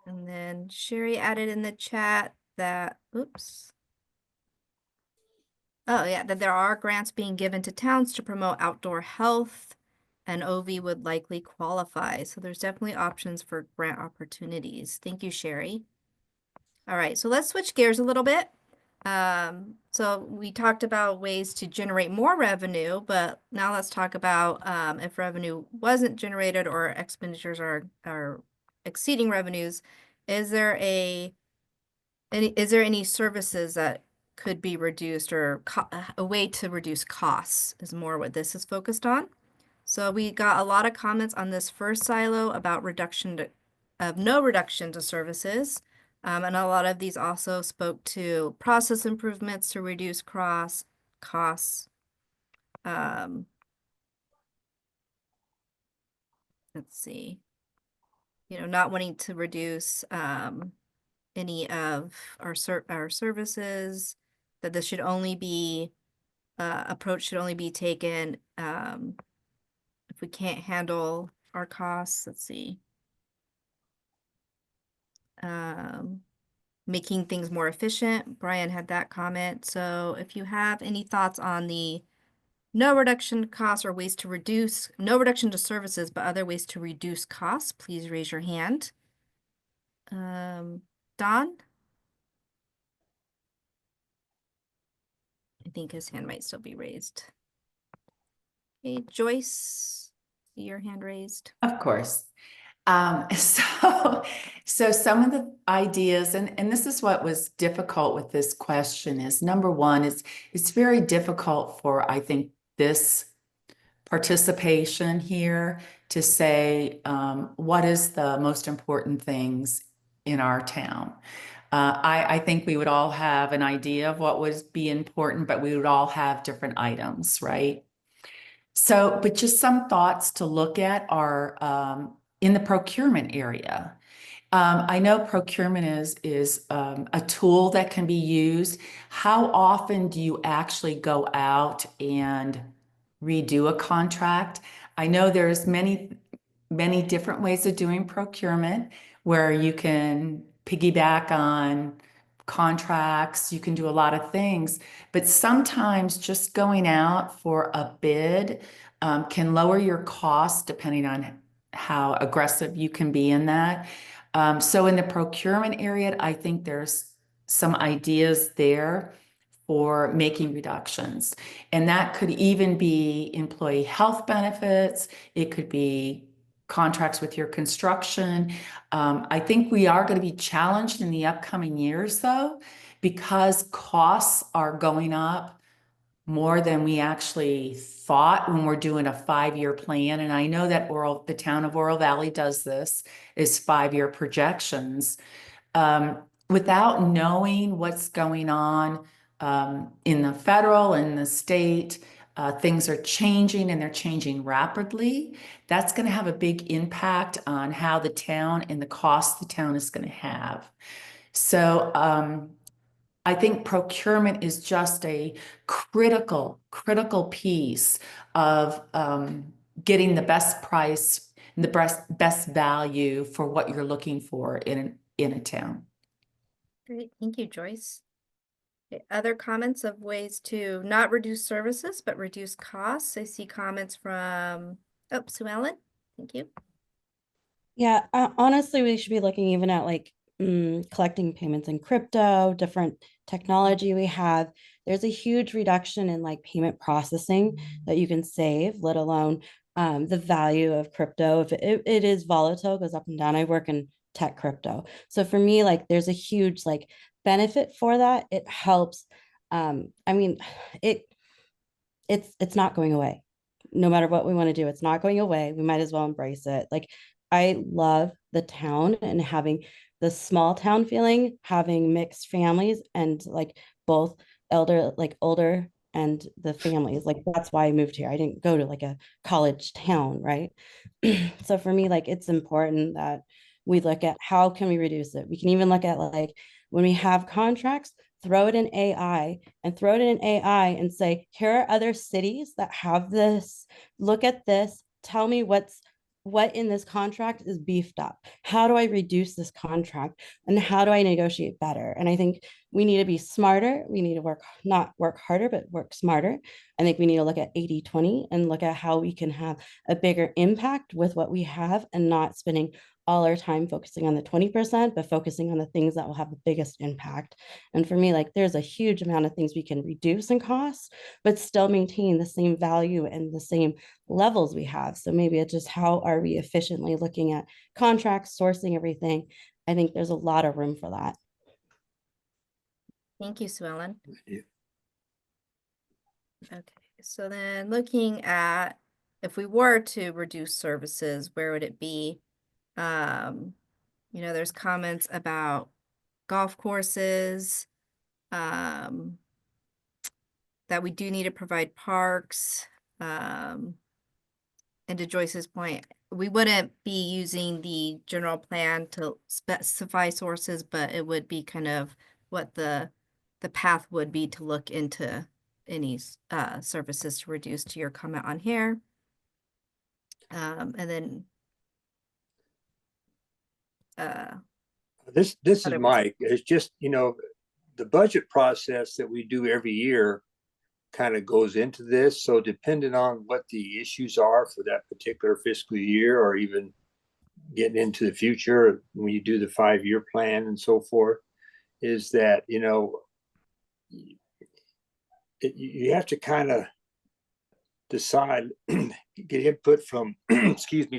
And then Sherry added in the chat that, oops. Oh yeah, that there are grants being given to towns to promote outdoor health, and OV would likely qualify. So there's definitely options for grant opportunities. Thank you, Sherry. All right, so let's switch gears a little bit. So we talked about ways to generate more revenue, but now let's talk about if revenue wasn't generated or expenditures are exceeding revenues, is there any services that could be reduced, or a way to reduce costs is more what this is focused on. So we got a lot of comments on this first silo about no reduction to services. And a lot of these also spoke to process improvements to reduce costs. Let's see. Not wanting to reduce any of our services, that this should only be approach should only be taken if we can't handle our costs. Let's see. Making things more efficient. Brian had that comment. So if you have any thoughts on the no reduction to costs or ways to reduce, no reduction to services, but other ways to reduce costs, please raise your hand. Don? I think his hand might still be raised. Okay, Joyce, see your hand raised. Of course. So some of the ideas, and this is what was difficult with this question, is number one, it's very difficult for, I think, this participation here to say what is the most important things in our town. I think we would all have an idea of what would be important, but we would all have different items, right? So, but just some thoughts to look at are in the procurement area. I know procurement is a tool that can be used. How often do you actually go out and redo a contract? I know there's many different ways of doing procurement where you can piggyback on contracts, you can do a lot of things, but sometimes just going out for a bid can lower your costs depending on how aggressive you can be in that. So in the procurement area, I think there's some ideas there for making reductions. And that could even be employee health benefits. It could be contracts with your construction. I think we are going to be challenged in the upcoming years, though, because costs are going up more than we actually thought when we're doing a 5-year plan. And I know that the town of Oro Valley does this, is 5-year projections. without knowing what's going on in the federal and the state, things are changing and they're changing rapidly. That's going to have a big impact on how the town and the cost the town is going to have. So I think procurement is just a critical piece of getting the best price and the best value for what you're looking for in a town. Great, thank you, Joyce. Okay, other comments of ways to not reduce services, but reduce costs? I see comments from, oh, Sue Ellen, thank you. Yeah, honestly, we should be looking even at like collecting payments in crypto, different technology we have. There's a huge reduction in like payment processing that you can save, let alone the value of crypto. If it is volatile, goes up and down. I work in tech crypto. So for me, like there's a huge like benefit for that. It helps. I mean, it's not going away. No matter what we want to do, it's not going away. We might as well embrace it. Like I love the town and having the small town feeling, having mixed families and like both older and the families. Like that's why I moved here. I didn't go to like a college town, right? So for me, like it's important that we look at how can we reduce it. We can even look at like when we have contracts, throw it in AI and say, here are other cities that have this. Look at this. Tell me what in this contract is beefed up. How do I reduce this contract and how do I negotiate better? And I think we need to be smarter. We need to not work harder, but work smarter. I think we need to look at 80-20 and look at how we can have a bigger impact with what we have and not spending all our time focusing on the 20%, but focusing on the things that will have the biggest impact. And for me, like there's a huge amount of things we can reduce in costs, but still maintain the same value and the same levels we have. So maybe it's just how are we efficiently looking at contracts, sourcing everything. I think there's a lot of room for that. Thank you, Sue Ellen. Okay, so then looking at if we were to reduce services, where would it be? There's comments about golf courses, that we do need to provide parks. And to Joyce's point, we wouldn't be using the general plan to specify sources, but it would be kind of what the path would be to look into any services to reduce, to your comment on here. And then this is Mike. It's just, the budget process that we do every year kind of goes into this. So depending on what the issues are for that particular fiscal year, or even getting into the future when you do the 5-year plan and so forth, is that, you have to kind of decide, get input from,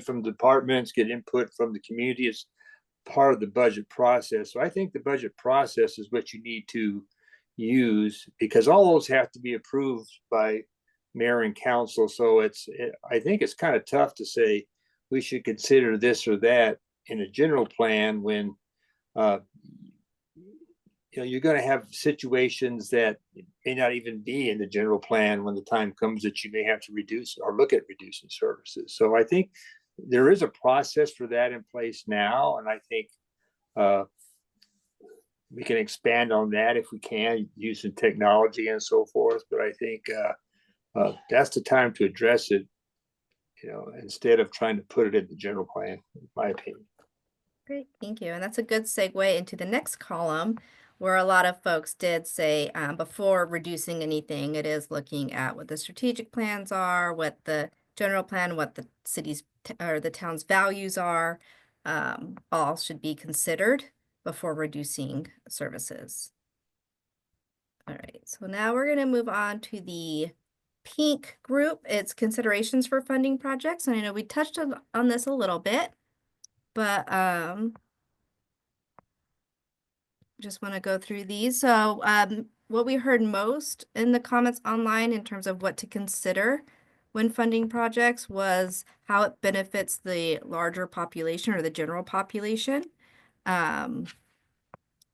from departments, get input from the community as part of the budget process. So I think the budget process is what you need to use, because all those have to be approved by mayor and council. So I think it's kind of tough to say we should consider this or that in a general plan when you're going to have situations that may not even be in the general plan when the time comes that you may have to reduce or look at reducing services. So I think there is a process for that in place now, and I think we can expand on that if we can, using technology and so forth. But I think that's the time to address it, instead of trying to put it in the general plan, in my opinion. Great, thank you. And that's a good segue into the next column, where a lot of folks did say before reducing anything, it is looking at what the strategic plans are, what the general plan, what the city's or the town's values are, all should be considered before reducing services. All right, so now we're going to move on to the pink group. It's considerations for funding projects. And I know we touched on this a little bit, but just want to go through these. So what we heard most in the comments online in terms of what to consider when funding projects was how it benefits the larger population or the general population. And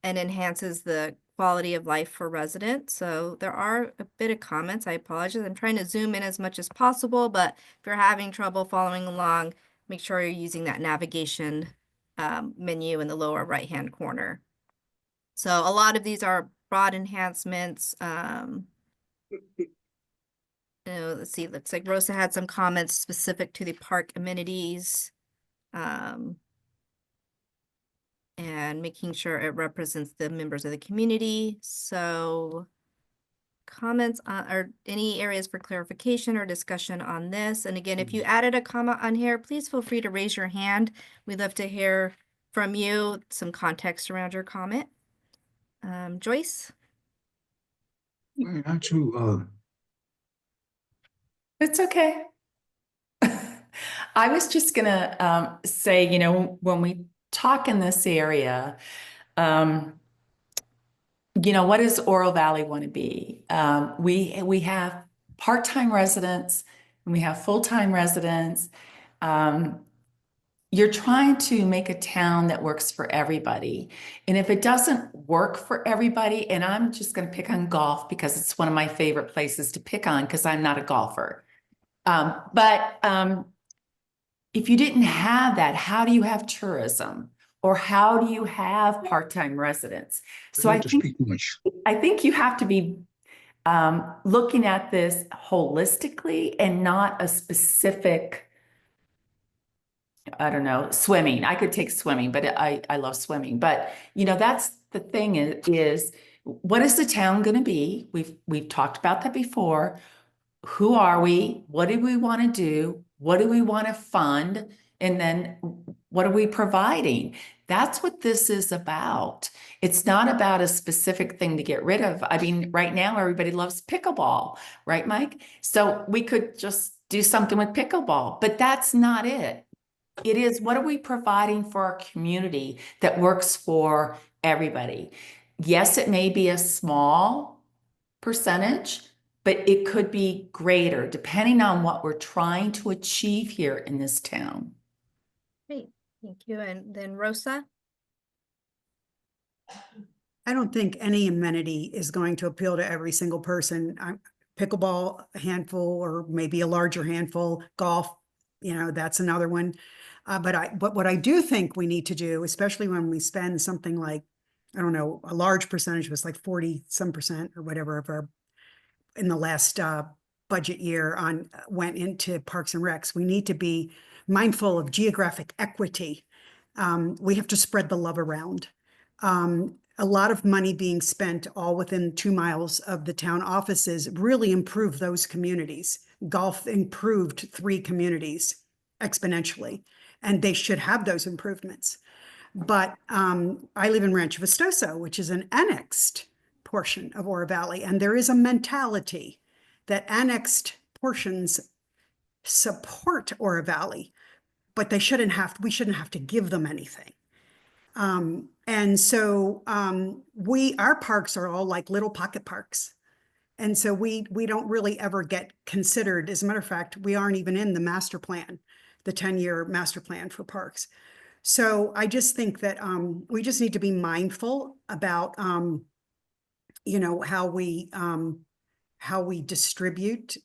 and enhances the quality of life for residents. So there are a bit of comments. I apologize. I'm trying to zoom in as much as possible, but if you're having trouble following along, make sure you're using that navigation menu in the lower right-hand corner. So a lot of these are broad enhancements. Let's see, looks like Rosa had some comments specific to the park amenities. And making sure it represents the members of the community. So comments on, or any areas for clarification or discussion on this. And again, if you added a comment on here, please feel free to raise your hand. We'd love to hear from you, some context around your comment. Joyce? It's okay. I was just gonna say, you know, when we talk in this area, you know, what does Oro Valley want to be? We have part-time residents and we have full-time residents. You're trying to make a town that works for everybody. And if it doesn't work for everybody, and I'm just going to pick on golf because it's one of my favorite places to pick on because I'm not a golfer. If you didn't have that, how do you have tourism? Or how do you have part-time residents? So I think you have to be looking at this holistically and not a specific, I don't know, swimming. I could take swimming, but I love swimming. But, you know, that's the thing is what is the town going to be? We've talked about that before. Who are we? What do we want to do? What do we want to fund? And then what are we providing? That's what this is about. It's not about a specific thing to get rid of. I mean, right now, everybody loves pickleball, right, Mike? So we could just do something with pickleball, but that's not it. It is, what are we providing for our community that works for everybody? Yes, it may be a small percentage, but it could be greater depending on what we're trying to achieve here in this town. Great, thank you. And then Rosa? I don't think any amenity is going to appeal to every single person. Pickleball, a handful, or maybe a larger handful. Golf, you know, that's another one. But what I do think we need to do, especially when we spend something like, I don't know, a large percentage was like 40% or whatever of our, in the last budget year went into Parks and Recs. We need to be mindful of geographic equity. We have to spread the love around. A lot of money being spent all within 2 miles of the town offices really improved those communities. Golf improved 3 communities exponentially, and they should have those improvements. But I live in Rancho Vistoso, which is an annexed portion of Oro Valley, and there is a mentality that annexed portions support Oro Valley, but we shouldn't have to give them anything. And so our parks are all like little pocket parks. And so we don't really ever get considered. As a matter of fact, we aren't even in the master plan, the 10-year master plan for parks. So I just think that we just need to be mindful about, you know, how we distribute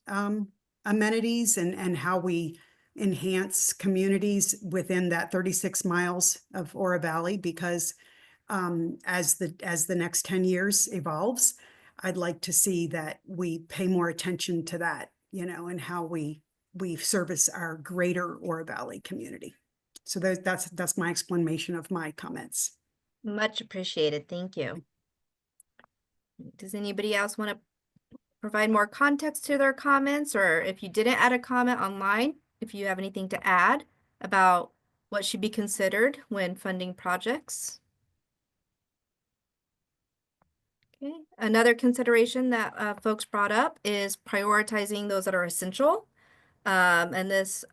amenities and how we enhance communities within that 36 miles of Oro Valley, because as the next 10 years evolves, I'd like to see that we pay more attention to that, you know, and how we service our greater Oro Valley community. So that's my explanation of my comments. Much appreciated. Thank you. Does anybody else want to provide more context to their comments? Or if you didn't add a comment online, if you have anything to add about what should be considered when funding projects? Okay. Another consideration that folks brought up is prioritizing those that are essential. And this,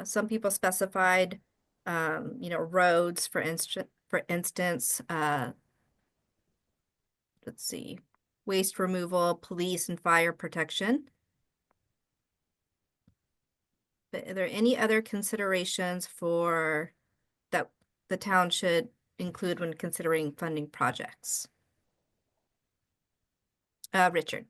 some people specified, you know, roads, for instance, let's see, waste removal, police and fire protection. But are there any other considerations for that the town should include when considering funding projects? Richard.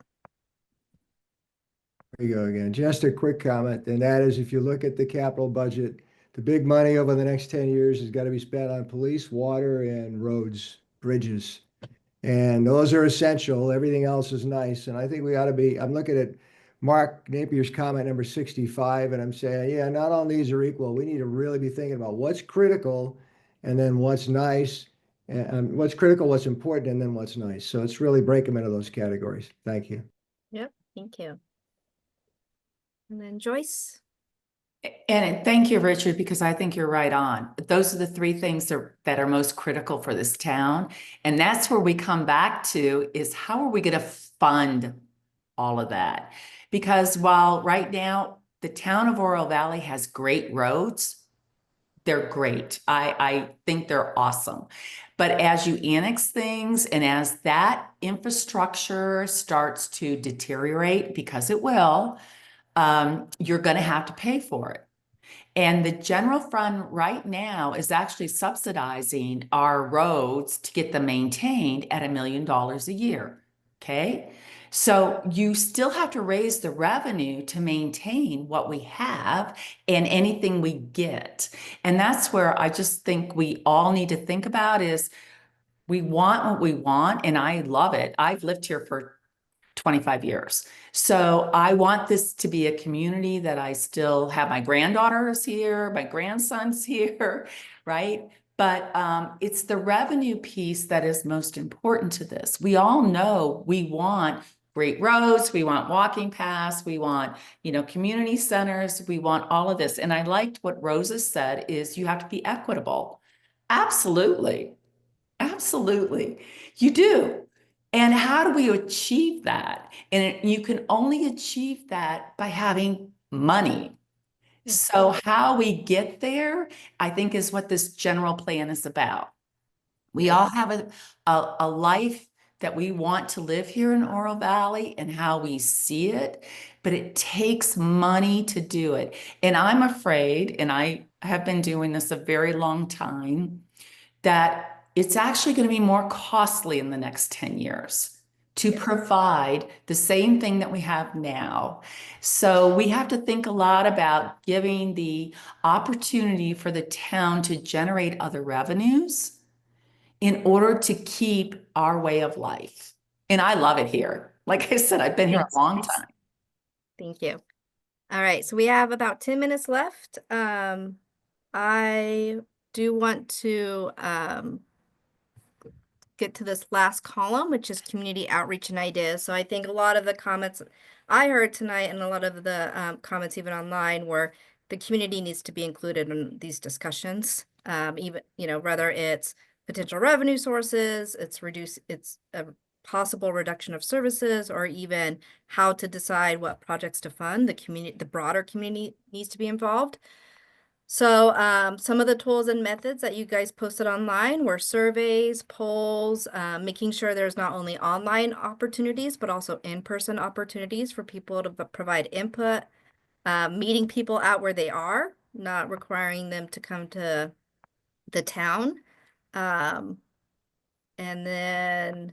There you go again. Just a quick comment, and that is if you look at the capital budget, the big money over the next 10 years has got to be spent on police, water, and roads, bridges. And those are essential. Everything else is nice. And I think we ought to be, I'm looking at Mark Napier's comment number 65, and I'm saying, yeah, not all needs are equal. We need to really be thinking about what's critical and then what's nice, and what's critical, what's important, and then what's nice. So it's really break them into those categories. Thank you. Yep, thank you. And then Joyce. And thank you, Richard, because I think you're right on. Those are the three things that are most critical for this town. And that's where we come back to is how are we going to fund all of that? Because while right now the town of Oro Valley has great roads, they're great. I think they're awesome. But as you annex things and as that infrastructure starts to deteriorate, because it will, you're going to have to pay for it. And the general fund right now is actually subsidizing our roads to get them maintained at $1 million a year. Okay. So you still have to raise the revenue to maintain what we have and anything we get. And that's where I just think we all need to think about is we want what we want. And I love it. I've lived here for 25 years. So I want this to be a community that I still have my granddaughters here, my grandsons here, right? But it's the revenue piece that is most important to this. We all know we want great roads, we want walking paths, we want, community centers, we want all of this. And I liked what Rosa said is you have to be equitable. Absolutely. Absolutely. You do. And how do we achieve that? And you can only achieve that by having money. So how we get there, I think, is what this general plan is about. We all have a life that we want to live here in Oro Valley and how we see it, but it takes money to do it. And I'm afraid, and I have been doing this a very long time, that it's actually going to be more costly in the next 10 years to provide the same thing that we have now. So we have to think a lot about giving the opportunity for the town to generate other revenues in order to keep our way of life. And I love it here. Like I said, I've been here a long time. Thank you. All right, so we have about 10 minutes left. I do want to get to this last column, which is community outreach and ideas. So I think a lot of the comments I heard tonight and a lot of the comments even online were the community needs to be included in these discussions. Even, whether it's potential revenue sources, it's a possible reduction of services, or even how to decide what projects to fund. The broader community needs to be involved. So some of the tools and methods that you guys posted online were surveys, polls, making sure there's not only online opportunities, but also in-person opportunities for people to provide input, meeting people out where they are, not requiring them to come to the town. And then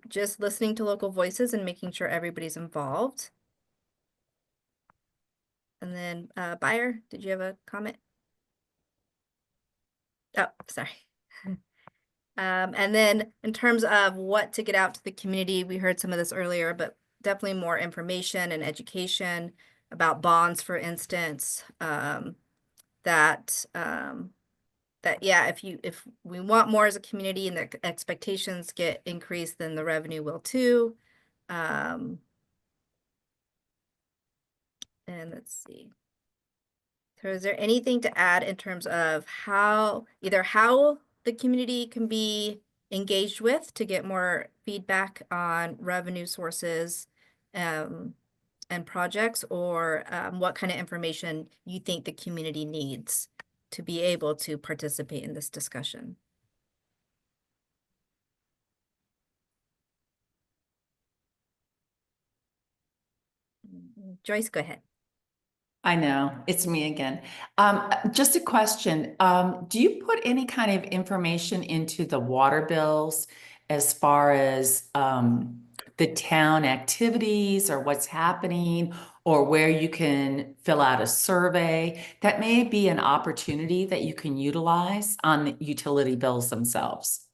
just listening to local voices and making sure everybody's involved. And then Buyer, did you have a comment? Oh, sorry. And then in terms of what to get out to the community, we heard some of this earlier, but definitely more information and education about bonds, for instance, if we want more as a community and the expectations get increased, then the revenue will too. And let's see. So is there anything to add in terms of how the community can be engaged with to get more feedback on revenue sources and projects, or what kind of information you think the community needs to be able to participate in this discussion? Joyce, go ahead. I know, it's me again. Just a question. Do you put any kind of information into the water bills as far as the town activities or what's happening, or where you can fill out a survey? That may be an opportunity that you can utilize on the utility bills themselves.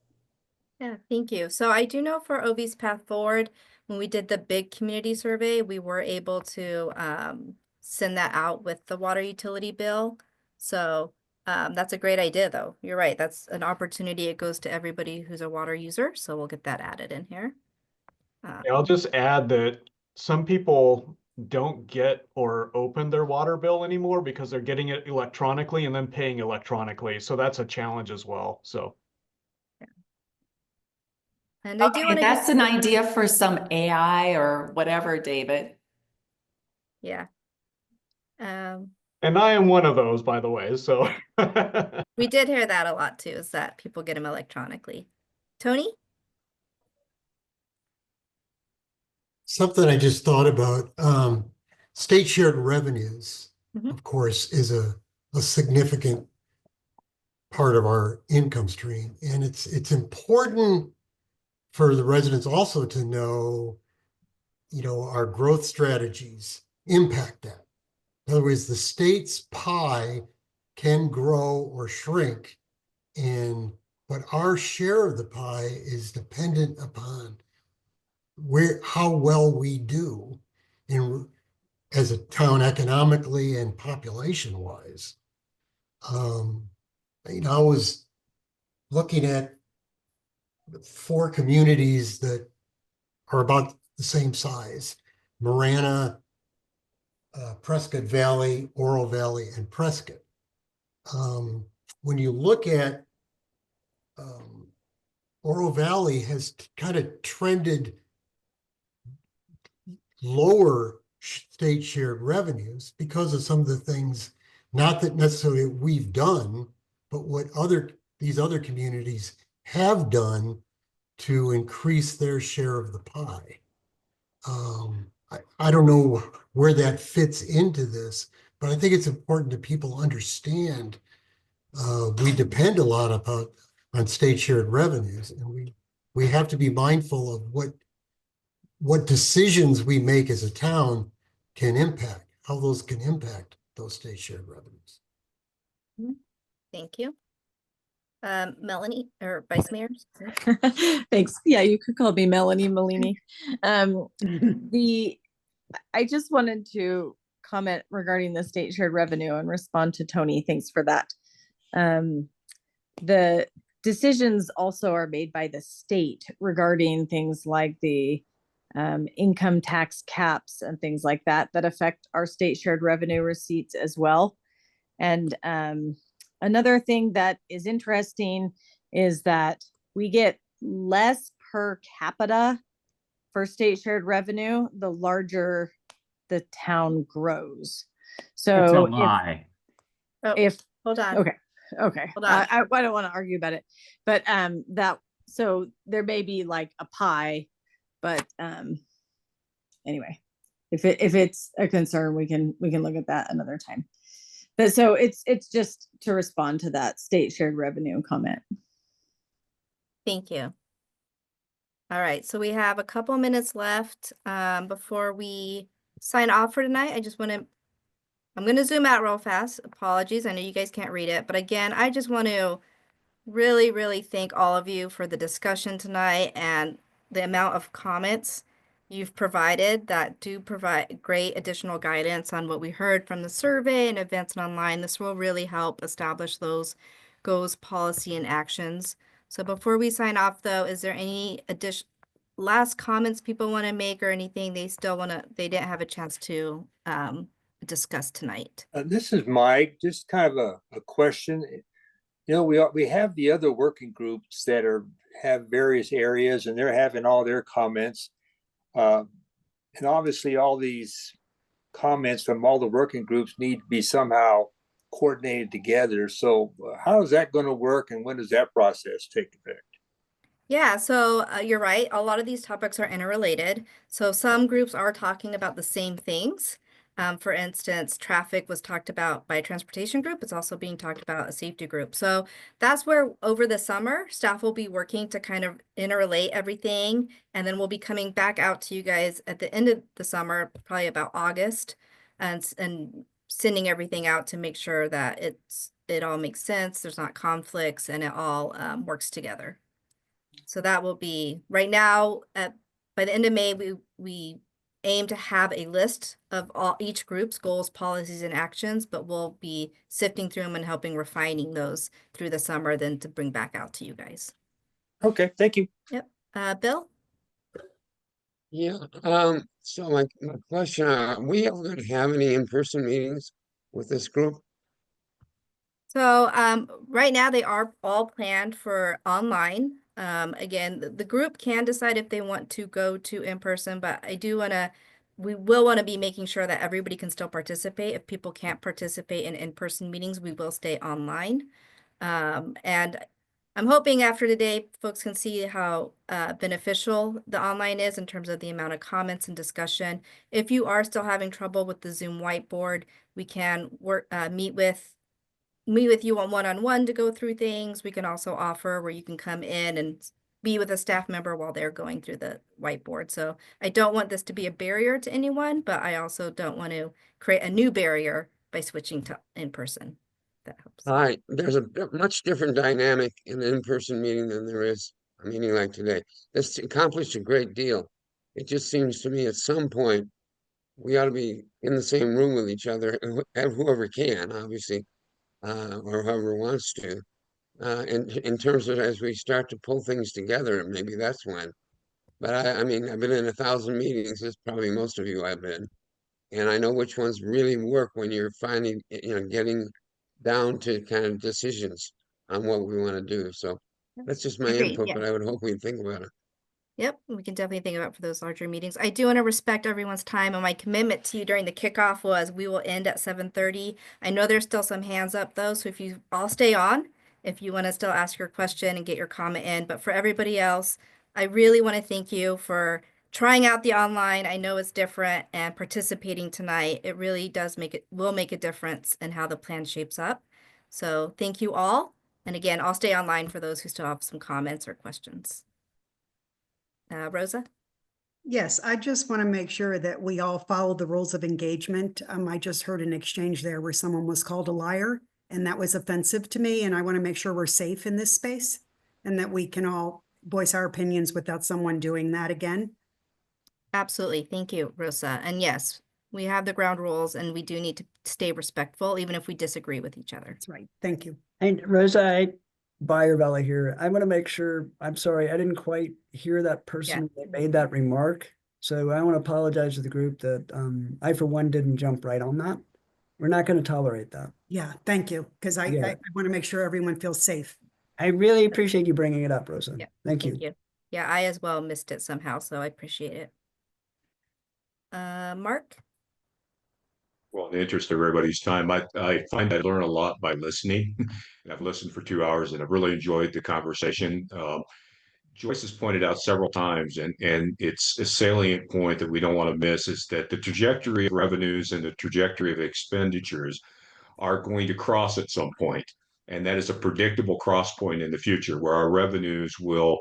Yeah, thank you. So I do know for OV's Path Forward, when we did the big community survey, we were able to send that out with the water utility bill. So that's a great idea, though. You're right. That's an opportunity. It goes to everybody who's a water user. So we'll get that added in here. I'll just add that some people don't get or open their water bill anymore because they're getting it electronically and then paying electronically. So that's a challenge as well. So. And I do Okay, want to that's an idea for some AI or whatever, David. Yeah. And I am one of those, by the way, so. We did hear that a lot too, is that people get them electronically. Tony? Something I just thought about, state shared revenues, of course, is a significant part of our income stream. And it's important for the residents also to know, our growth strategies impact that. In other words, the state's pie can grow or shrink, but our share of the pie is dependent upon how well we do as a town economically and population wise. I was looking at 4 communities that are about the same size: Marana, Prescott Valley, Oro Valley, and Prescott. When you look at Oro Valley has kind of trended lower state shared revenues because of some of the things, not that necessarily we've done, but what these other communities have done to increase their share of the pie. I don't know where that fits into this, but I think it's important that people understand we depend a lot on state shared revenues, and we have to be mindful of what decisions we make as a town how those can impact those state shared revenues. Thank you. Melanie or Vice Mayor? Thanks. Yeah, you could call me Melanie Malini. I just wanted to comment regarding the state shared revenue and respond to Tony. Thanks for that. The decisions also are made by the state regarding things like the income tax caps and things like that affect our state shared revenue receipts as well. And another thing that is interesting is that we get less per capita for state shared revenue the larger the town grows. So That's a lie. Hold on. Okay. Hold on. I don't want to argue about it, but so there may be like a pie, but anyway, if it's a concern, we can look at that another time. But so it's just to respond to that state shared revenue comment. Thank you. All right, so we have a couple minutes left before we sign off for tonight. I'm going to zoom out real fast. Apologies. I know you guys can't read it, but again, I just want to really, really thank all of you for the discussion tonight and the amount of comments you've provided that do provide great additional guidance on what we heard from the survey and events and online. This will really help establish those goals, policy, and actions. So before we sign off, though, is there any last comments people want to make or anything they didn't have a chance to discuss tonight? This is Mike. Just kind of a question. We have the other working groups that have various areas, and they're having all their comments. And obviously all these comments from all the working groups need to be somehow coordinated together. So how is that going to work, and when does that process take effect? Yeah, so you're right. A lot of these topics are interrelated. So some groups are talking about the same things. For instance, traffic was talked about by a transportation group. It's also being talked about a safety group. So that's where over the summer, staff will be working to kind of interrelate everything. And then we'll be coming back out to you guys at the end of the summer, probably about August, and sending everything out to make sure that it all makes sense, there's not conflicts, and it all works together. So that will be right now by the end of May, we aim to have a list of each group's goals, policies, and actions, but we'll be sifting through them and helping refining those through the summer, then to bring back out to you guys. Okay, thank you. Yep. Bill? Yeah, so my question, are we ever going to have any in-person meetings with this group? So right now they are all planned for online. Again, the group can decide if they want to go to in person, but we will want to be making sure that everybody can still participate. If people can't participate in in-person meetings, we will stay online. And I'm hoping after today, folks can see how beneficial the online is in terms of the amount of comments and discussion. If you are still having trouble with the Zoom whiteboard, we can meet with you on one-on-one to go through things. We can also offer where you can come in and be with a staff member while they're going through the whiteboard. So I don't want this to be a barrier to anyone, but I also don't want to create a new barrier by switching to in-person. That helps. All right, there's a much different dynamic in an in-person meeting than there is a meeting like today. This accomplished a great deal. It just seems to me at some point we ought to be in the same room with each other, and whoever can, obviously, or whoever wants to. In terms of as we start to pull things together, maybe that's when. But I mean, I've been in 1,000 meetings, as probably most of you have been, and I know which ones really work when you're finally, getting down to kind of decisions on what we want to do. So that's just my Agreed, input, yeah. but I would hope we'd think about it. Yep, we can definitely think about for those larger meetings. I do want to respect everyone's time, and my commitment to you during the kickoff was we will end at 7:30. I know there's still some hands up though, so if you all stay on, if you want to still ask your question and get your comment in. But for everybody else, I really want to thank you for trying out the online. I know it's different, and participating tonight. It really will make a difference in how the plan shapes up. So thank you all. And again, I'll stay online for those who still have some comments or questions. Rosa? Yes, I just want to make sure that we all follow the rules of engagement. I just heard an exchange there where someone was called a liar, and that was offensive to me. And I want to make sure we're safe in this space and that we can all voice our opinions without someone doing that again. Absolutely. Thank you, Rosa. And yes, we have the ground rules and we do need to stay respectful, even if we disagree with each other. That's right. Thank you. And Rosa, Buyer Valley here. I want to make sure, I'm sorry, I didn't quite hear that person that made that remark. So I want to apologize to the group that I, for one, didn't jump right on that. We're not going to tolerate that. Yeah, thank you. Because I want to make sure everyone feels safe. I really appreciate you bringing it up, Rosa. Yeah, Thank you. Yeah, I as well missed it somehow, so I appreciate it. Mark? Well, in the interest of everybody's time, I find I learn a lot by listening. And I've listened for 2 hours and I've really enjoyed the conversation. Joyce has pointed out several times, and it's a salient point that we don't want to miss, is that the trajectory of revenues and the trajectory of expenditures are going to cross at some point. And that is a predictable cross point in the future where our revenues will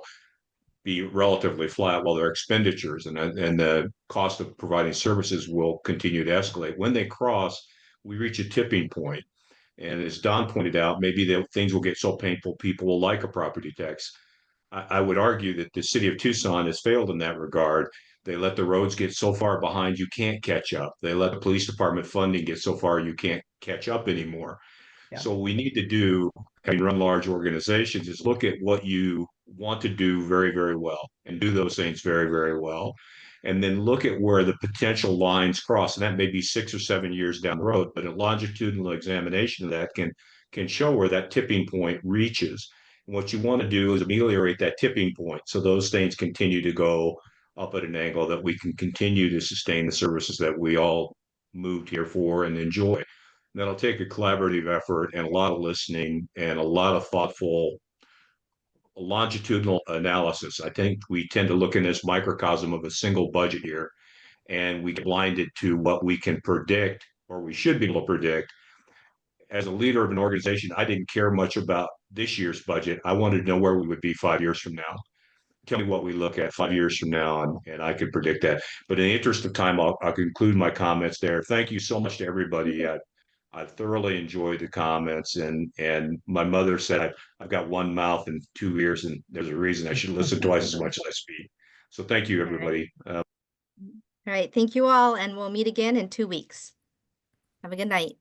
be relatively flat while their expenditures and the cost of providing services will continue to escalate. When they cross, we reach a tipping point. And as Don pointed out, maybe things will get so painful, people will like a property tax. I would argue that the city of Tucson has failed in that regard. They let the roads get so far behind you can't catch up. They let the police department funding get so far you can't catch up anymore. Yeah. So what we need to do, having run large organizations, is look at what you want to do very, very well and do those things very, very well. And then look at where the potential lines cross. And that may be 6 or 7 years down the road, but a longitudinal examination of that can show where that tipping point reaches. And what you want to do is ameliorate that tipping point so those things continue to go up at an angle that we can continue to sustain the services that we all moved here for and enjoy. And that'll take a collaborative effort and a lot of listening and a lot of thoughtful longitudinal analysis. I think we tend to look in this microcosm of a single budget here. and we get blinded to what we can predict, or we should be able to predict. As a leader of an organization, I didn't care much about this year's budget. I wanted to know where we would be 5 years from now. Tell me what we look at 5 years from now, and I could predict that. But in the interest of time, I'll conclude my comments there. Thank you so much to everybody. I thoroughly enjoyed the comments, and my mother said I've got one mouth and 2 ears, and there's a reason I should listen twice as much as I speak. So thank you, everybody. All right, thank you all, and we'll meet again in 2 weeks. Have a good night.